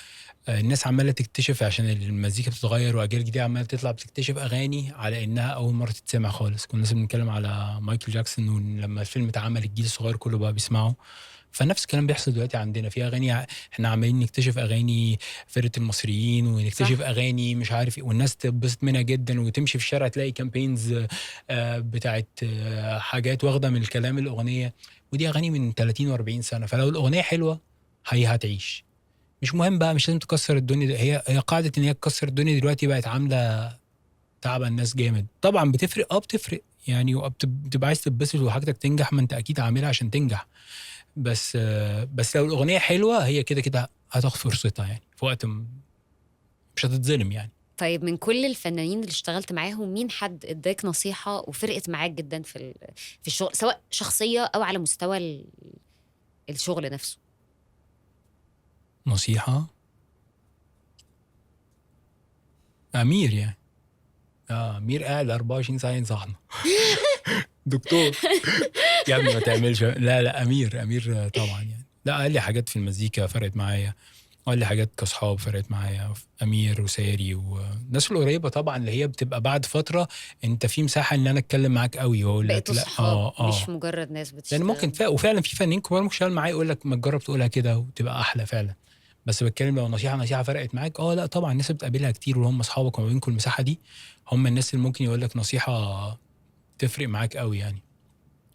الناس عماله تكتشف عشان المزيكا بتتغير واجيال جديده عماله تطلع بتكتشف اغاني على انها اول مره تتسمع خالص. كنا لسه بنتكلم على مايكل جاكسون، ولما الفيلم اتعمل الجيل الصغير كله بقى بيسمعه. فنفس الكلام بيحصل دلوقتي عندنا في اغاني. احنا عمالين نكتشف اغاني فرقه المصريين ونكتشف صح. اغاني مش عارف ايه، والناس تتبسط منها جدا وتمشي في الشارع تلاقي كامبينز بتاعت حاجات واخده من الكلام الاغنيه. ودي اغاني من 30 و40 سنه. فلو الاغنيه حلوه هي هتعيش. مش مهم بقى، مش لازم تكسر الدنيا. هي قاعده ان هي تكسر الدنيا دلوقتي بقت عامله تعب الناس جامد. طبعا بتفرق بتفرق يعني، بتبقى عايز تتبسط وحاجتك تنجح، ما انت اكيد عاملها عشان تنجح. بس لو الاغنيه حلوه هي كده كده هتاخد فرصتها يعني في وقت مش هتتظلم يعني. طيب من كل الفنانين اللي اشتغلت معاهم، مين حد اداك نصيحة وفرقت معاك جدا في الشغل، سواء شخصية أو على مستوى الشغل نفسه؟ نصيحه امير يعني. امير قاعد 24 ساعه ينصحنا. دكتور يا ابني ما تعملش. لا امير طبعا يعني. لا قال لي حاجات في المزيكا فرقت معايا، قال لي حاجات كاصحاب فرقت معايا. امير وساري والناس القريبه طبعا اللي هي بتبقى بعد فتره انت في مساحه ان انا اتكلم معاك قوي واقول لك بقيتوا لا. صحاب مش مجرد ناس لان بتشتغل. ممكن وفعلا في فنانين كبار ممكن يشتغل معايا يقول لك ما تجرب تقولها كده وتبقى احلى فعلا. بس بتكلم لو نصيحه فرقت معاك لا طبعا الناس بتقابلها كتير وهم اصحابك وما بينكم المساحه دي، هم الناس اللي ممكن يقول لك نصيحه تفرق معاك قوي يعني.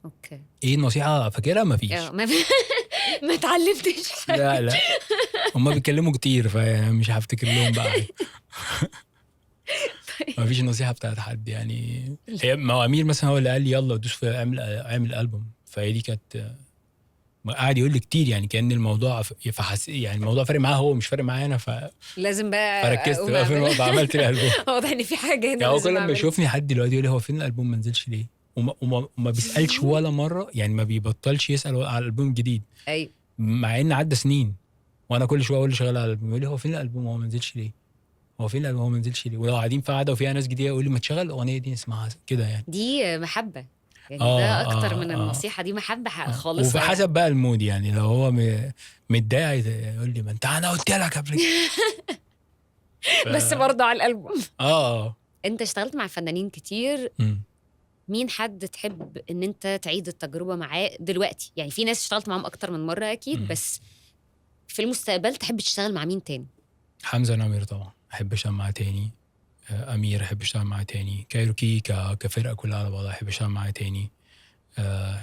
اوكي. ايه النصيحه فاكرها؟ ما فيش. ما اتعلمتش حاجة. لا هم بيتكلموا كتير فمش هفتكر لهم بقى. ما فيش نصيحه بتاعت حد يعني. ما هو امير مثلا هو اللي قال لي يلا دوس في اعمل البوم. فهي دي كانت قاعد يقول لي كتير يعني كان الموضوع يعني الموضوع فارق معاه هو مش فارق معايا انا. لازم بقى فركزت بقى في الوقت عملت الالبوم. واضح ان في حاجه هنا يعني هو لازم كل ما اعملها. يشوفني حد دلوقتي يقول لي هو فين الالبوم ما نزلش ليه، وما بيسالش ولا مره يعني، ما بيبطلش يسال على الالبوم الجديد. ايوه. مع ان عدى سنين وانا كل شويه اقول له شغال على الالبوم، يقول لي هو فين الالبوم هو ما نزلش ليه، هو فين الالبوم هو ما نزلش ليه. ولو قاعدين في قعده وفيها ناس جديده يقول لي ما تشغل الاغنيه دي نسمعها كده يعني. دي محبه يعني. ده اكتر من النصيحه، دي محبه خالصه وفي يعني. حسب بقى المود يعني. لو هو متضايق يقول لي ما انت انا قلت لك قبل كده. بس برضه على الالبوم. اه انت اشتغلت مع فنانين كتير، مين حد تحب ان انت تعيد التجربه معاه دلوقتي؟ يعني في ناس اشتغلت معاهم اكتر من مره اكيد، بس في المستقبل تحب تشتغل مع مين تاني؟ حمزه نمير طبعا احب اشتغل معاه تاني. امير احب اشتغل معاه تاني. كايروكي كفرقه كلها على بعضها احب اشتغل معاه تاني.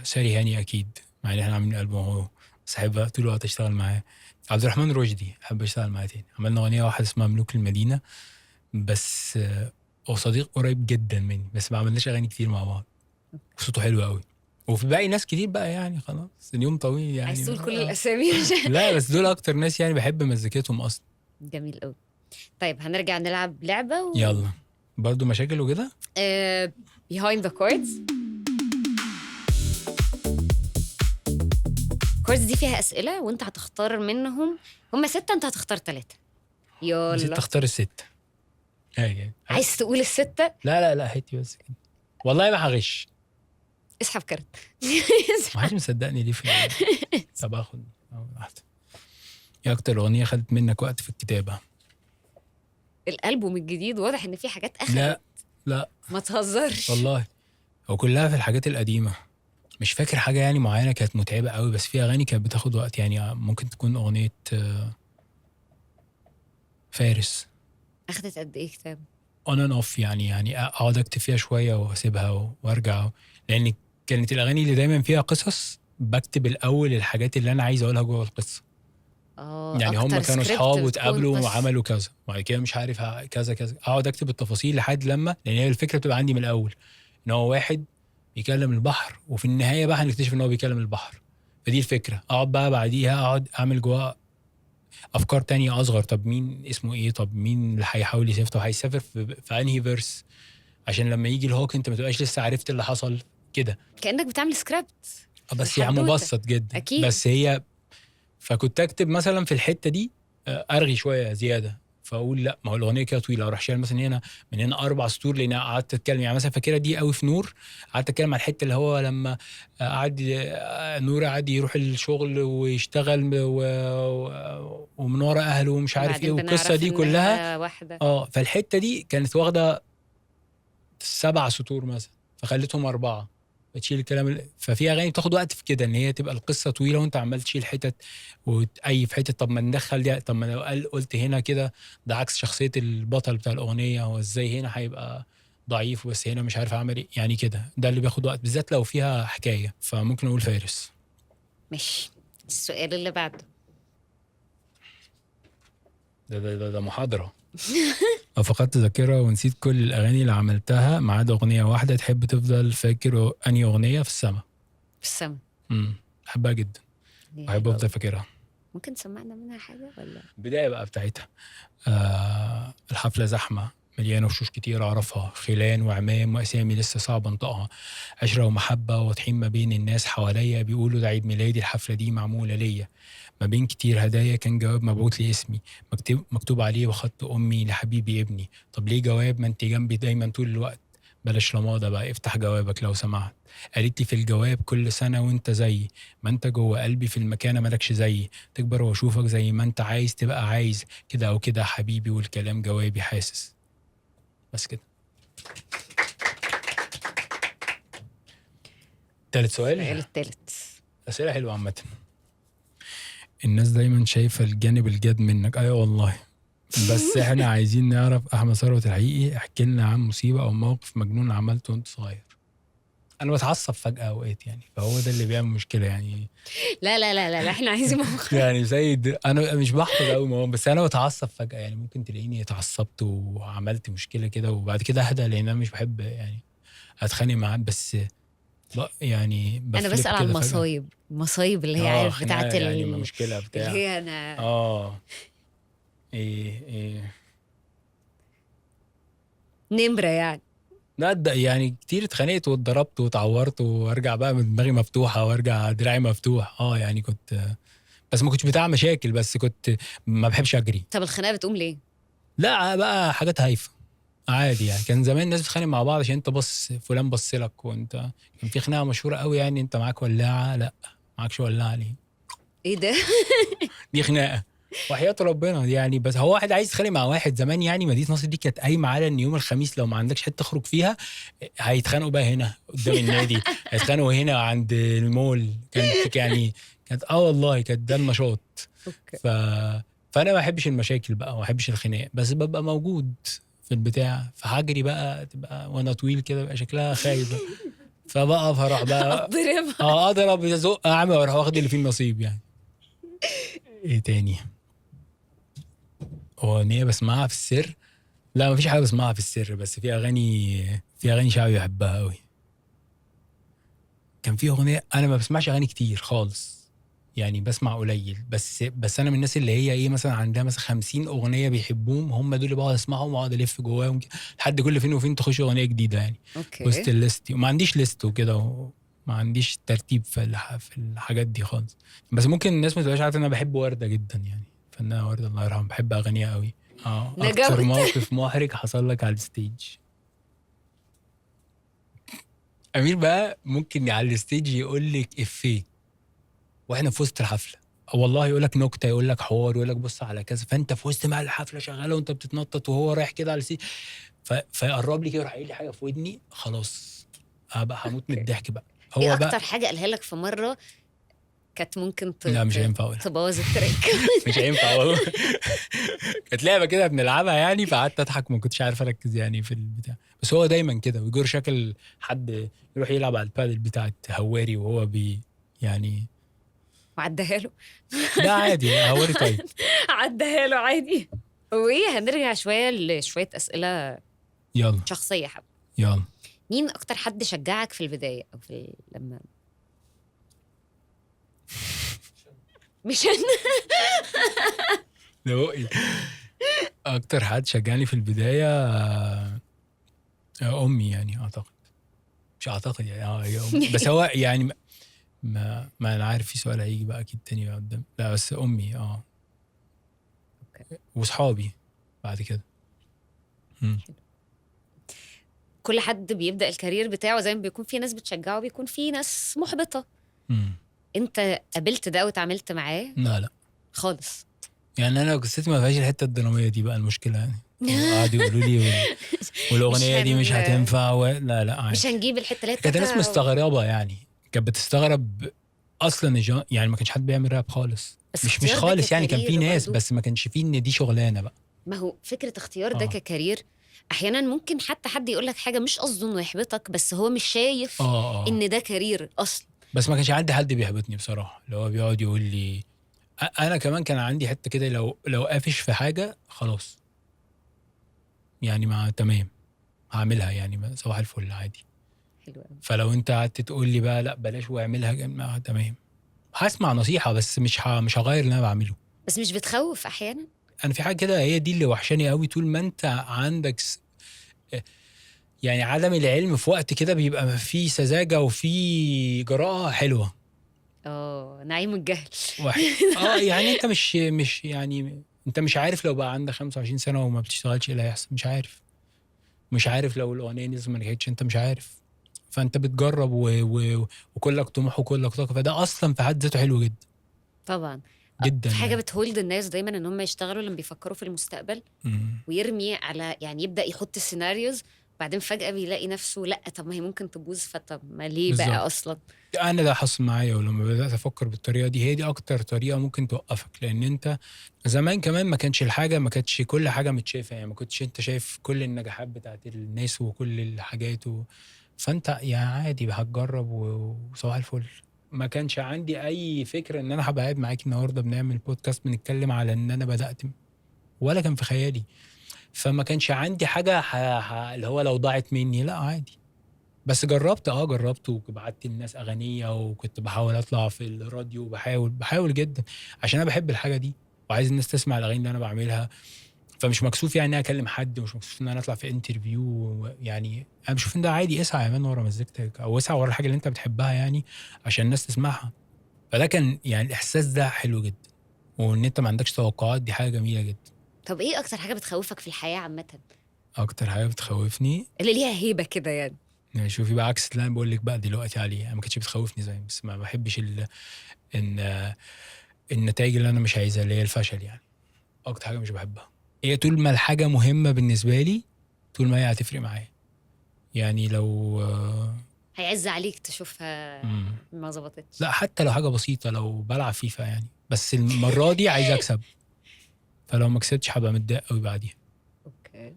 ساري هاني اكيد مع ان احنا عاملين البوم اهو، بس احب طول الوقت اشتغل معاه. عبد الرحمن رشدي احب اشتغل معاه تاني. عملنا اغنيه واحده اسمها ملوك المدينه، بس هو صديق قريب جدا مني بس ما عملناش اغاني كتير مع بعض. صوته حلو قوي. وفي باقي ناس كتير بقى يعني خلاص اليوم طويل يعني. عايز تقول كل الاسامي؟ لا بس دول اكتر ناس يعني بحب مزيكتهم اصلا. جميل قوي. طيب هنرجع نلعب لعبه يلا برضو مشاكل وكده. behind the chords. الكورس دي فيها اسئله وانت هتختار منهم، هم 6 انت هتختار 3. نسيت يلا تختار الست. يعني عايز تقول الستة؟ لا هاتي بس كده. والله ما هغش. اسحب كارت. ما حدش مصدقني ليه في طب اخد واحده. ايه اكتر اغنيه خدت منك وقت في الكتابه؟ الالبوم الجديد واضح ان في حاجات اخدت. لا ما تهزرش والله، هو كلها في الحاجات القديمه. مش فاكر حاجه يعني معينه كانت متعبه قوي، بس في اغاني كانت بتاخد وقت. يعني ممكن تكون اغنيه فارس. اخدت قد ايه كتاب؟ اون اند اوف، يعني اقعد اكتب فيها شويه واسيبها وارجع، لان كانت الاغاني اللي دايما فيها قصص بكتب الاول الحاجات اللي انا عايز اقولها جوه القصه. يعني هم اكتر كانوا سكريبت اصحاب بتكون واتقابلوا قصة. وعملوا كذا، وبعد كده مش عارف كذا كذا، اقعد اكتب التفاصيل لحد لما، لان هي الفكره بتبقى عندي من الاول ان هو واحد بيكلم البحر، وفي النهايه بقى هنكتشف ان هو بيكلم البحر. فدي الفكره. اقعد بقى بعديها اقعد اعمل جواه افكار تانية اصغر. طب مين اسمه ايه؟ طب مين اللي هيحاول يسافر؟ طب هيسافر في انهي فيرس، عشان لما يجي الهوك انت ما تبقاش لسه عرفت اللي حصل كده. كأنك بتعمل سكريبت. بس يعني مبسط جدا. أكيد. بس هي فكنت اكتب مثلا في الحته دي ارغي شويه زياده، فاقول لا ما هو الاغنيه كده طويله، اروح شايل مثلا هنا من هنا 4 سطور، لان قعدت اتكلم. يعني مثلا فاكره دي قوي في نور، قعدت اتكلم على الحته اللي هو لما قعد نور قعد يروح الشغل ويشتغل ومن ورا اهله ومش عارف ايه، والقصه دي كلها. واحدة. فالحته دي كانت واخده 7 سطور مثلا، فخليتهم 4، بتشيل الكلام ففي اغاني بتاخد وقت في كده، ان هي تبقى القصه طويله وانت عمال تشيل حتت وتأي في حتت. طب ما ندخل دي، طب ما لو قلت هنا كده ده عكس شخصيه البطل بتاع الاغنيه، هو ازاي هنا هيبقى ضعيف بس هنا مش عارف اعمل ايه. يعني كده ده اللي بياخد وقت، بالذات لو فيها حكايه. فممكن اقول فارس. ماشي، السؤال اللي بعده. ده محاضره. لو فقدت ذاكره ونسيت كل الاغاني اللي عملتها ما عدا اغنيه واحده، تحب تفضل فاكر انهي اغنيه؟ في السما. في السما. بحبها جدا، بحب افضل فاكرها. ممكن تسمعنا منها حاجه ولا؟ البدايه بقى بتاعتها. الحفله زحمه مليانه وشوش كتير اعرفها، خلان وعمام واسامي لسه صعب انطقها، عشره ومحبه واضحين ما بين الناس حواليا، بيقولوا ده عيد ميلادي، الحفله دي معموله ليا. ما بين كتير هدايا كان جواب مبعوت لي اسمي، مكتوب عليه وخط امي لحبيبي ابني. طب ليه جواب ما انت جنبي دايما طول الوقت؟ بلاش رمادة بقى، افتح جوابك لو سمحت. قالت لي في الجواب كل سنة وانت زي ما انت جوه قلبي في المكانة مالكش زي، تكبر واشوفك زي ما انت عايز تبقى عايز، كده او كده حبيبي، والكلام جوابي حاسس. بس كده. تالت سؤال. السؤال التالت. أسئلة حلوة عامة. الناس دايما شايفة الجانب الجاد منك. ايوه والله، بس احنا عايزين نعرف احمد ثروت الحقيقي. احكي لنا عن مصيبة او موقف مجنون عملته وانت صغير. انا بتعصب فجأة اوقات يعني، فهو ده اللي بيعمل مشكلة يعني. لا احنا عايزين موقف. يعني زي انا مش بحفظ قوي بس انا بتعصب فجأة. يعني ممكن تلاقيني اتعصبت وعملت مشكلة كده وبعد كده اهدى، لان انا مش بحب يعني اتخانق معاه. بس يعني انا بسأل عن المصايب. المصايب اللي هي عارف بتاعت يعني مشكلة بتاع اللي هي انا ايه نمرة يعني. لا يعني كتير اتخانقت واتضربت واتعورت وارجع بقى من دماغي مفتوحة وارجع دراعي مفتوح. يعني كنت، بس ما كنتش بتاع مشاكل، بس كنت ما بحبش اجري. طب الخناقة بتقوم ليه؟ لا بقى حاجات هايفة عادي. يعني كان زمان الناس بتتخانق مع بعض عشان انت بص فلان بص لك، وانت كان في خناقة مشهورة قوي يعني، انت معاك ولاعة؟ لا معاكش ولاعة ليه؟ ايه ده؟ دي خناقة وحياة ربنا يعني. بس هو واحد عايز يتخانق مع واحد. زمان يعني مدينة نصر دي كانت قايمة على ان يوم الخميس لو ما عندكش حته تخرج فيها، هيتخانقوا بقى هنا قدام النادي، هيتخانقوا هنا عند المول. كانت يعني كانت والله كانت ده النشاط. فانا ما بحبش المشاكل بقى، ما بحبش الخناق، بس ببقى موجود في البتاع. فهجري بقى تبقى وانا طويل كده بقى شكلها خايف، فبقى فراح بقى اضرب ازق اعمل واروح واخد اللي فيه النصيب يعني. ايه تاني؟ اغنيه بسمعها في السر؟ لا مفيش حاجه بسمعها في السر، بس في اغاني شعبي بحبها قوي. كان في اغنيه، انا ما بسمعش اغاني كتير خالص يعني، بسمع قليل. بس انا من الناس اللي هي ايه، مثلا عندها مثلا 50 اغنيه بيحبوهم، هم دول اللي بقعد اسمعهم واقعد الف جواهم لحد كل فين وفين تخش اغنيه جديده يعني. اوكي. وسط الليست، وما عنديش ليست وكده ما عنديش ترتيب في الحاجات دي خالص. بس ممكن الناس ما تبقاش عارفه ان انا بحب وردة جدا، يعني فنانة وردة الله يرحمها، بحب اغانيها قوي. اكتر نجاوت. موقف محرج حصل لك على الستيج؟ امير بقى ممكن على الستيج يقول لك افيه واحنا في وسط الحفله، أو والله يقول لك نكته، يقول لك حوار، يقول لك بص على كذا، فانت في وسط ما الحفله شغاله وانت بتتنطط وهو رايح كده على الستيج، فيقرب لي كده يروح قايل لي حاجه في ودني، خلاص هبقى هموت من الضحك بقى. ايه هو اكتر بقى حاجه قالها لك في مره كانت ممكن لا مش هينفع اقولها، تبوظ التراك؟ مش هينفع والله. كانت لعبه كده بنلعبها يعني، فقعدت اضحك ما كنتش عارف اركز يعني في البتاع. بس هو دايما كده، ويجور شكل حد يروح يلعب على البادل بتاعت هواري وهو يعني وعدها له. ده عادي هواري طيب. عدها له عادي. وايه، هنرجع شويه لشويه اسئله يلا شخصيه حب. يلا. مين اكتر حد شجعك في البدايه او لما مش انا؟ لو اكتر حد شجعني في البدايه امي يعني، اعتقد، مش اعتقد يعني هي امي، بس هو يعني ما انا عارف في سؤال هيجي بقى اكيد تاني قدام، لا بس امي وصحابي بعد كده. كل حد بيبدا الكارير بتاعه زي ما بيكون في ناس بتشجعه، بيكون في ناس محبطه. مم. انت قابلت ده واتعاملت معاه لا خالص؟ يعني انا قصتي ما فيهاش الحته الدراميه دي بقى المشكله يعني. قعدوا يقولوا لي والاغنيه دي مش هتنفع لا عادي. مش هنجيب الحته اللي هي كانت الناس مستغربه يعني، كانت بتستغرب اصلا يعني ما كانش حد بيعمل راب خالص، بس مش اختيار ده خالص يعني، كان في ككارير ناس برضو. بس ما كانش فيه ان دي شغلانه بقى. ما هو فكره اختيار ده آه. ككارير، احيانا ممكن حتى حد يقول لك حاجه مش قصده انه يحبطك، بس هو مش شايف ان ده كارير اصلا. بس ما كانش عندي حد بيحبطني بصراحه، اللي هو بيقعد يقول لي انا كمان كان عندي حته كده، لو قافش في حاجه خلاص يعني، ما تمام هعملها يعني، صباح الفل عادي. حلو قوي. فلو انت قعدت تقول لي بقى لا بلاش واعملها تمام، هسمع نصيحه بس مش هغير اللي انا بعمله. بس مش بتخوف احيانا؟ انا في حاجه كده هي دي اللي وحشاني قوي، طول ما انت عندك يعني عدم العلم في وقت كده بيبقى فيه سذاجه وفي جراءه حلوه. نعيم الجهل. يعني انت مش يعني انت مش عارف لو بقى عندك 25 سنه وما بتشتغلش ايه اللي هيحصل، مش عارف لو الاغنيه نزلت ما نجحتش انت مش عارف، فانت بتجرب وكلك طموح وكلك طاقه، فده اصلا في حد ذاته حلو جدا طبعا. جدا في حاجه يعني. بتهولد الناس دايما ان هم يشتغلوا لما بيفكروا في المستقبل، ويرمي على يعني يبدا يحط السيناريوز، بعدين فجاه بيلاقي نفسه لا طب ما هي ممكن تبوظ، فطب ما ليه بالظبط. بقى اصلا؟ انا ده حصل معايا، ولما بدات افكر بالطريقه دي هي دي اكتر طريقه ممكن توقفك، لان انت زمان كمان ما كانتش كل حاجه متشافه يعني، ما كنتش انت شايف كل النجاحات بتاعت الناس وكل الحاجات فانت يعني عادي هتجرب وصباح الفل. ما كانش عندي اي فكره ان انا هبقى قاعد معاكي النهارده بنعمل بودكاست بنتكلم على ان انا بدات، ولا كان في خيالي. فما كانش عندي حاجه اللي هو لو ضاعت مني لا عادي. بس جربت وبعت للناس اغنيه، وكنت بحاول اطلع في الراديو، بحاول جدا عشان انا بحب الحاجه دي وعايز الناس تسمع الاغاني اللي انا بعملها. فمش مكسوف يعني ان انا اكلم حد، ومش مكسوف ان انا اطلع في انترفيو، يعني انا بشوف ان ده عادي. اسعى يا مان ورا مزيكتك، او اسعى ورا الحاجه اللي انت بتحبها يعني عشان الناس تسمعها. فده كان يعني الاحساس ده حلو جدا، وان انت ما عندكش توقعات دي حاجه جميله جدا. طب ايه اكتر حاجه بتخوفك في الحياه عامه، اكتر حاجه بتخوفني اللي ليها هيبه كده يعني؟ شوفي بقى عكس اللي انا بقول لك بقى دلوقتي عليه، انا ما كانتش بتخوفني زي، بس ما بحبش ان النتائج اللي انا مش عايزها اللي هي الفشل يعني. اكتر حاجه مش بحبها هي طول ما الحاجه مهمه بالنسبه لي، طول ما هي هتفرق معايا يعني. لو هيعز عليك تشوفها ما ظبطتش. لا حتى لو حاجه بسيطه، لو بلعب فيفا يعني، بس المره دي عايز اكسب، فلو ما كسبتش هبقى متضايق قوي بعديها. اوكي.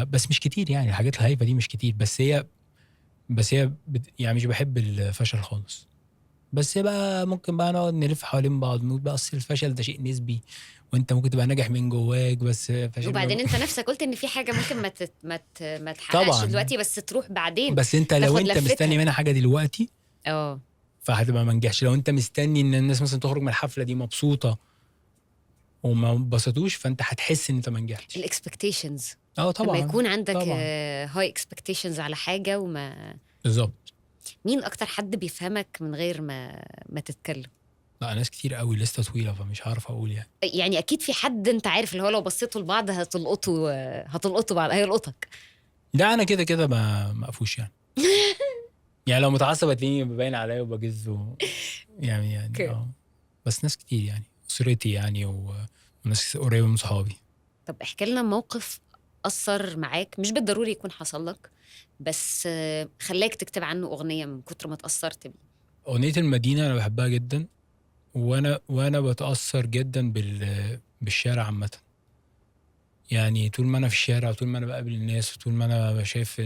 بس مش كتير يعني، الحاجات الهايفه دي مش كتير، بس هي يعني مش بحب الفشل خالص. بس بقى ممكن بقى نقعد نلف حوالين بعض نقول بقى اصل الفشل ده شيء نسبي، وانت ممكن تبقى ناجح من جواك بس فشل وبعدين انت نفسك قلت ان في حاجه ممكن ما تحققش طبعا دلوقتي بس تروح بعدين. بس انت لو انت مستني منها حاجه دلوقتي فهتبقى ما نجحش. لو انت مستني ان الناس مثلا تخرج من الحفله دي مبسوطه وما انبسطوش، فانت هتحس ان انت ما نجحتش. الاكسبكتيشنز طبعا لما يكون عندك طبعا هاي اكسبكتيشنز على حاجه وما بالظبط. مين اكتر حد بيفهمك من غير ما تتكلم؟ لا ناس كتير قوي، لسه طويله فمش عارف اقول يعني. يعني اكيد في حد انت عارف اللي هو لو بصيتوا لبعض هتلقطوا بعض، هيلقطك. ده انا كده كده مقفوش يعني. يعني لو متعصب هتلاقيني باين عليا وبجز يعني اوكي. بس ناس كتير يعني، اسرتي يعني وناس قريبه من صحابي. طب احكي لنا موقف اثر معاك، مش بالضروري يكون حصل لك، بس خلاك تكتب عنه اغنيه من كتر ما تاثرت بيه. اغنيه المدينه انا بحبها جدا، وانا بتاثر جدا بالشارع عامه. يعني طول ما انا في الشارع وطول ما انا بقابل الناس وطول ما انا شايف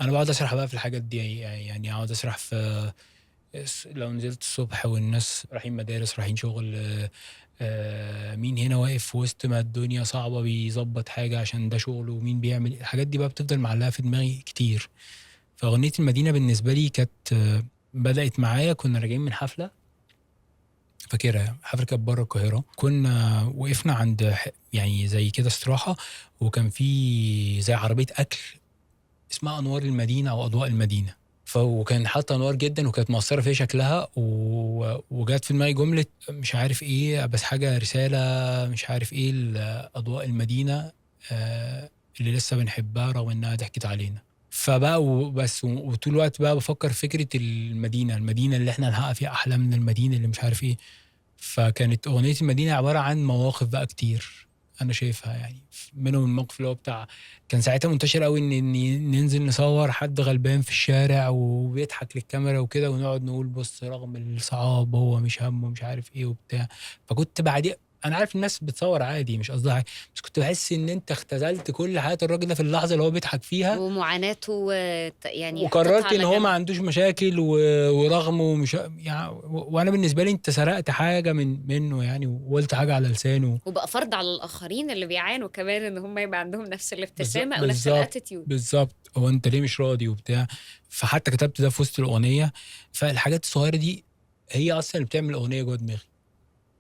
انا بقعد اسرح بقى في الحاجات دي. يعني اقعد اسرح في لو نزلت الصبح والناس رايحين مدارس رايحين شغل، مين هنا واقف في وسط ما الدنيا صعبة بيظبط حاجة عشان ده شغله، ومين بيعمل الحاجات دي بقى بتفضل معلقة في دماغي كتير. فأغنية المدينة بالنسبة لي كانت بدأت معايا. كنا راجعين من حفلة، فاكرها حفلة كانت بره القاهرة. كنا وقفنا عند يعني زي كده استراحة، وكان في زي عربية أكل اسمها أنوار المدينة أو أضواء المدينة. وكان حاطه انوار جدا وكانت مؤثره في شكلها، وجات في دماغي جمله مش عارف ايه، بس حاجه رساله مش عارف ايه، اضواء المدينه اللي لسه بنحبها رغم انها ضحكت علينا. فبقى وبس، وطول الوقت بقى بفكر في فكره المدينه اللي احنا نحقق فيها احلامنا، المدينه اللي مش عارف ايه. فكانت اغنيه المدينه عباره عن مواقف بقى كتير انا شايفها يعني. منهم الموقف اللي هو بتاع، كان ساعتها منتشر قوي ان ننزل نصور حد غلبان في الشارع وبيضحك للكاميرا وكده، ونقعد نقول بص رغم الصعاب هو مش همه مش عارف ايه وبتاع. فكنت بعدين انا عارف الناس بتصور عادي مش قصدها حاجه، بس كنت بحس ان انت اختزلت كل حياه الراجل ده في اللحظه اللي هو بيضحك فيها، ومعاناته يعني حطيتها وقررت ان على هو ما جنب. عندوش مشاكل ورغمه مش يعني. وانا بالنسبه لي انت سرقت حاجه منه يعني، وقلت حاجه على لسانه. وبقى فرض على الاخرين اللي بيعانوا كمان ان هم يبقى عندهم نفس الابتسامه او نفس بالظبط الاتيتيود. بالظبط. هو انت ليه مش راضي وبتاع؟ فحتى كتبت ده في وسط الاغنيه. فالحاجات الصغيره دي هي اصلا اللي بتعمل الاغنيه جوه دماغي.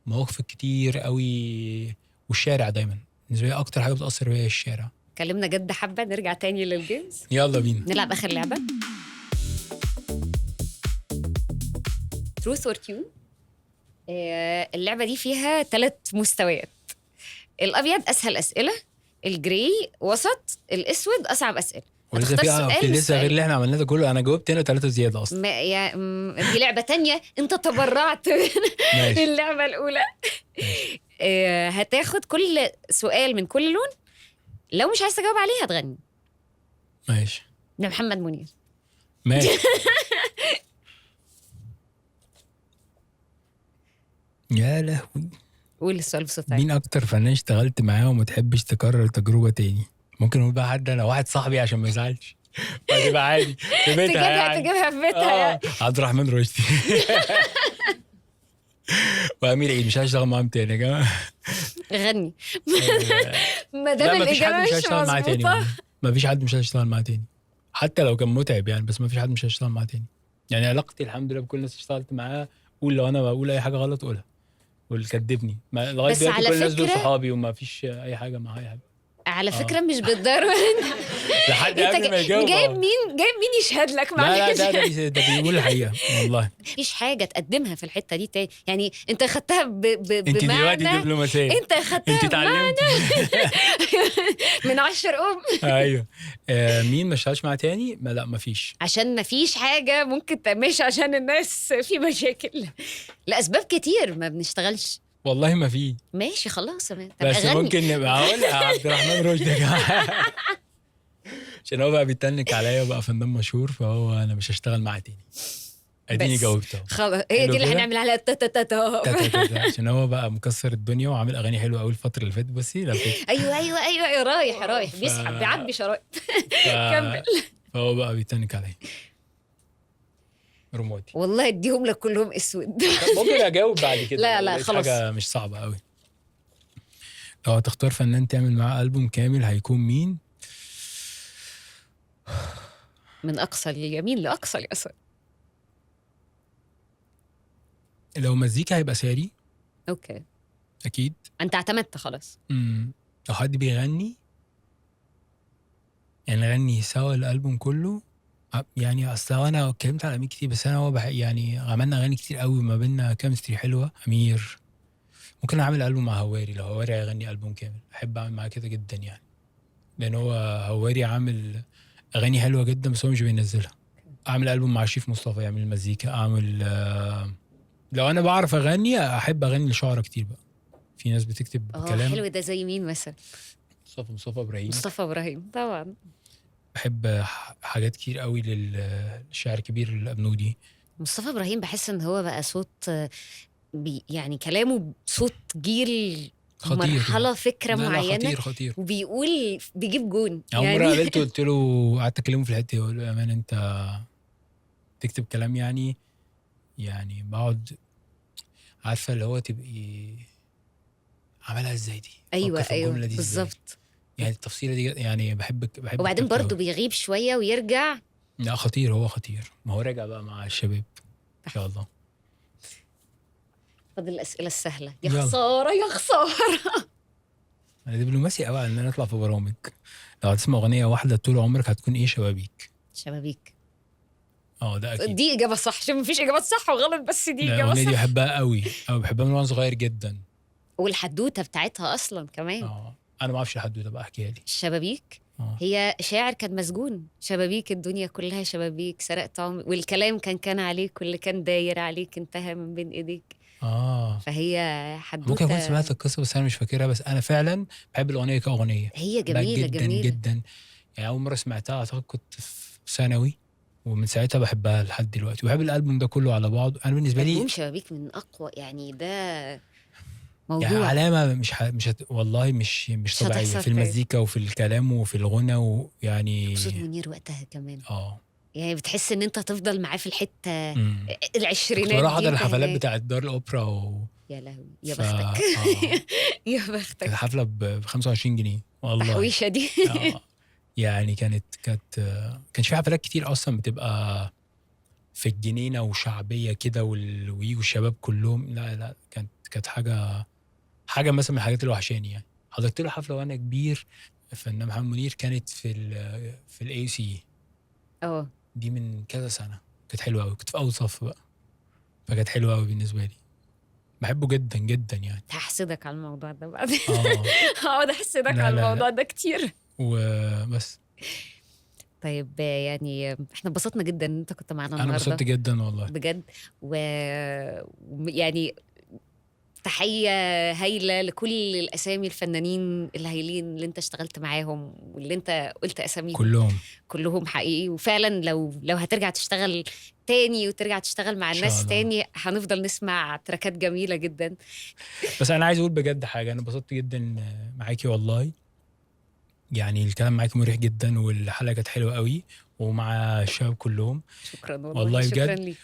مواقف كتير قوي، والشارع دايما بالنسبه لي اكتر حاجه بتاثر بيها هي الشارع. كلمنا جد، حبه نرجع تاني للجيمز. يلا بينا. نلعب اخر لعبه، تروث اور كيو. اللعبه دي فيها 3 مستويات. الابيض اسهل اسئله، الجراي وسط، الاسود اصعب اسئله. ولسه هتختار في سؤال من لسه غير السؤال. اللي احنا عملناه ده كله. انا جاوبت هنا 3 زياده اصلا. دي لعبه تانية، انت تبرعت من ماشي اللعبه الاولى. هتاخد كل سؤال من كل لون، لو مش عايز تجاوب عليه هتغني. ماشي ده محمد منير. ماشي. يا لهوي. قول السؤال بصوت عالي. مين اكتر فنان اشتغلت معاه وما تحبش تكرر التجربه تاني؟ ممكن نقول بقى حد انا واحد صاحبي عشان ما يزعلش، فتبقى عادي في بيتها يعني. تجيبها في بيتها يعني. عبد الرحمن رشدي. وامير عيد مش هشتغل معاهم تاني يا جماعه. غني. ما لا دام مفيش حد الاجابه مش مش هشتغل معاه تاني مظبوطه. والله. مفيش حد مش هشتغل معاه تاني، حتى لو كان متعب يعني، بس مفيش حد مش هشتغل معاه تاني. يعني علاقتي الحمد لله بكل الناس اشتغلت معاها. قول لو انا بقول اي حاجه غلط قولها، واللي كدبني لغايه بس دلوقتي على كل الناس دول فكرة، صحابي وما فيش اي حاجه مع اي حاجه. على فكرة مش بالضرورة. لحد انت قبل ما يجاوب. جايب مين يشهد لك؟ لا لا معلش. ده بيقول الحقيقه والله. مفيش حاجة تقدمها في الحتة دي تاني، يعني انت خدتها انت دلوقتي بمعنى، دبلوماسيه، انت خدتها انت اتعلمتي. من 10 ايوه. مين ما اشتغلش معاه تاني؟ لا مفيش. عشان مفيش حاجة ممكن مش عشان الناس في مشاكل، لأسباب كتير ما بنشتغلش. والله ما في. ماشي خلاص، طب بس أغني. ممكن نبقى اقول عبد الرحمن رشدي يا جماعه. عشان هو بقى بيتنك عليا وبقى فنان مشهور، فهو انا مش هشتغل معاه تاني. اديني بس جاوبته. خلاص، هي دي اللي هنعمل عليها عشان هو بقى مكسر الدنيا وعامل اغاني حلوه قوي الفتره اللي فاتت. بصي لو ايوه رايح بيسحب بيعبي شرايط. كمل. فهو بقى بيتنك عليا رمادي. والله اديهم لك كلهم اسود. ممكن اجاوب بعد كده. لا لقيت خلاص. حاجه مش صعبه قوي. لو هتختار فنان تعمل معاه ألبوم كامل هيكون مين؟ من اقصى اليمين لاقصى اليسار. لو مزيكا هيبقى ساري اوكي، اكيد. انت اعتمدت خلاص. لو حد بيغني يعني نغني سوا الألبوم كله، يعني اصل انا اتكلمت على امير كتير، بس انا هو يعني عملنا اغاني كتير قوي ما بيننا، كيمستري حلوه. امير ممكن اعمل البوم مع هواري، لو هواري هيغني البوم كامل احب اعمل معاه كده جدا يعني، لان هو هواري عامل اغاني حلوه جدا بس هو مش بينزلها. اعمل البوم مع شريف مصطفى يعمل المزيكا، اعمل لو انا بعرف اغني احب اغني لشعراء كتير بقى. في ناس بتكتب كلام. حلو ده، زي مين مثلا؟ مصطفى ابراهيم. مصطفى ابراهيم طبعا. بحب حاجات كتير قوي للشاعر الكبير الابنودي. مصطفى ابراهيم بحس ان هو بقى صوت يعني كلامه صوت جيل، خطير. مرحله فكره لا معينه، خطير خطير. وبيقول بيجيب جون اول مره يعني. قابلته قلت له، قعدت اكلمه في الحته يقول له يا مان انت تكتب كلام يعني بقعد عارفه اللي هو تبقي عملها ازاي دي، ايوه فكر في ايوه الجمله دي ازاي، بالظبط. يعني التفصيله دي يعني بحب وبعدين الكتابه برضه قوي. بيغيب شويه ويرجع. لا خطير، هو خطير، ما هو راجع بقى مع الشباب ان شاء الله. فاضل الاسئله السهله، يا يلا. خساره يا خساره. انا دبلوماسي قوي ان انا اطلع في برامج. لو هتسمع اغنيه واحده طول عمرك هتكون ايه؟ شبابيك. شبابيك. ده اكيد. دي اجابه صح، شوف مفيش اجابات صح وغلط، بس دي لا اجابه الاغنيه دي صح. بحبها قوي، او بحبها من وانا صغير جدا. والحدوته بتاعتها اصلا كمان. انا ما اعرفش الحدوته بقى، احكيها لي. الشبابيك. اه هي شاعر كان مسجون، شبابيك الدنيا كلها شبابيك، سرقت عمري، والكلام كان عليك، واللي كان داير عليك انتهى من بين ايديك. فهي ممكن اكون حدوته. سمعت القصه بس انا مش فاكرها، بس انا فعلا بحب الاغنيه كاغنيه. هي بحبها جميله جدا جميله. جدا. يعني اول مره سمعتها اعتقد كنت في ثانوي، ومن ساعتها بحبها لحد دلوقتي، وبحب الالبوم ده كله على بعض. انا بالنسبه ألبوم لي شبابيك من اقوى يعني، ده يعني موضوع علامه والله مش مش طبيعيه هتحصل في تاني. المزيكا وفي الكلام وفي الغنى، ويعني وصوت منير وقتها كمان، اه يعني بتحس ان انت هتفضل معاه في الحته امم كنت العشرينات بروح دي احضر انت الحفلات هناك. بتاعت دار الاوبرا يا لهوي يا ف بختك. يا كانت بختك. حفله ب 25 جنيه والله. تحويشه دي. يعني كانت كانش في حفلات كتير اصلا بتبقى في الجنينه وشعبيه كده ويجوا الشباب كلهم. لا كانت حاجه مثلا من الحاجات اللي وحشاني يعني. حضرت له حفله وانا كبير، فنان محمد منير، كانت في الاي سي اه دي من كذا سنه. كانت حلوه قوي، كنت في اول صف بقى، فكانت حلوه قوي بالنسبه لي. بحبه جدا جدا يعني. هحسدك على الموضوع ده بعدين. اه هقعد احسدك لا على لا الموضوع لا ده كتير. وبس. طيب يعني احنا انبسطنا جدا ان انت كنت معانا انا النهارده انبسطت جدا والله. بجد. يعني تحية هايلة لكل الأسامي الفنانين الهايلين اللي انت اشتغلت معاهم واللي انت قلت أساميهم كلهم كلهم حقيقي. وفعلا لو هترجع تشتغل تاني وترجع تشتغل مع ان شاء الناس الله. تاني، هنفضل نسمع تراكات جميلة جدا. بس انا عايز اقول بجد حاجه، انا انبسطت جدا معاكي والله. يعني الكلام معاكي مريح جدا، والحلقه كانت حلوه قوي، ومع الشباب كلهم شكرا والله، والله شكرا بجد. ليك.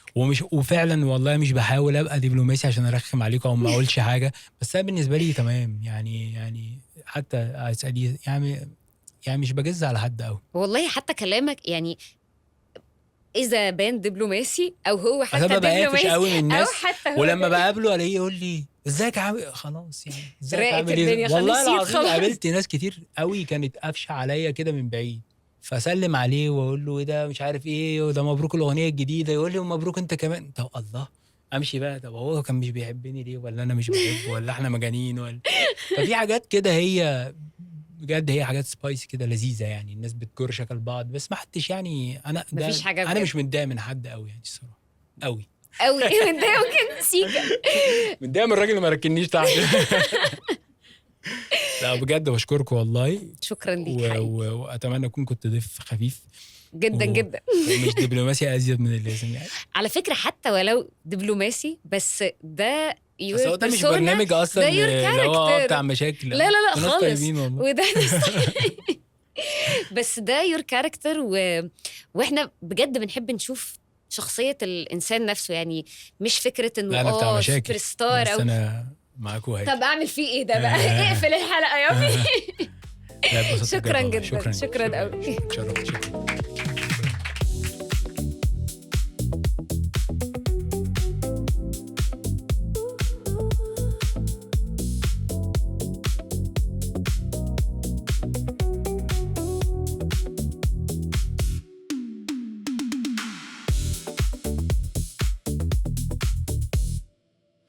وفعلا والله مش بحاول ابقى دبلوماسي عشان ارخم عليكم او ما اقولش حاجه، بس انا بالنسبه لي تمام يعني حتى اسالي يعني مش بجز على حد قوي. والله حتى كلامك يعني إذا بان دبلوماسي أو هو انا حتى ببقى قافش دبلوماسي قوي من أو الناس، حتى هو ولما بقابله الاقيه يقول لي ازيك عامل، خلاص يعني ازيك راقت عامل ايه. الدنيا، والله نسيت العظيم خلاص. قابلت ناس كتير قوي كانت قافشه عليا كده من بعيد، فاسلم عليه واقول له ايه ده مش عارف ايه، وده مبروك الاغنيه الجديده، يقول لي مبروك انت كمان. طب الله، امشي بقى. طب هو كان مش بيحبني ليه، ولا انا مش بحبه، ولا احنا مجانين، ولا ففي حاجات كده هي بجد، هي حاجات سبايسي كده لذيذه يعني. الناس بتجر شكل بعض بس ما حدش يعني. مفيش حاجة انا بجد مش متضايق من حد قوي يعني الصراحه، قوي قوي. متضايقة ممكن سيكا. متضايق من الراجل اللي ما ركنيش تحت. لا بجد بشكركم والله. شكرا ليك حقيقي واتمنى اكون كنت ضيف خفيف جدا جدا. ومش دبلوماسي ازيد من اللازم يعني. على فكرة حتى ولو دبلوماسي، بس ده بس يور هو ده مش بيرسونا، برنامج اصلا ده يور اللي هو بتاع كاركتر. مشاكل. لا لا لا وناس خالص. طيبين والله. وده بس ده يور كاركتر واحنا بجد بنحب نشوف شخصية الإنسان نفسه، يعني مش فكرة إنه لا انا بتاع مشاكل، سوبر ستار بس أو. انا معاكم هادي. طب أعمل فيه إيه ده بقى؟ اقفل الحلقة يا ابني. لا اتبسطت شكرا بجد والله. جدا، شكرا قوي. شكرا.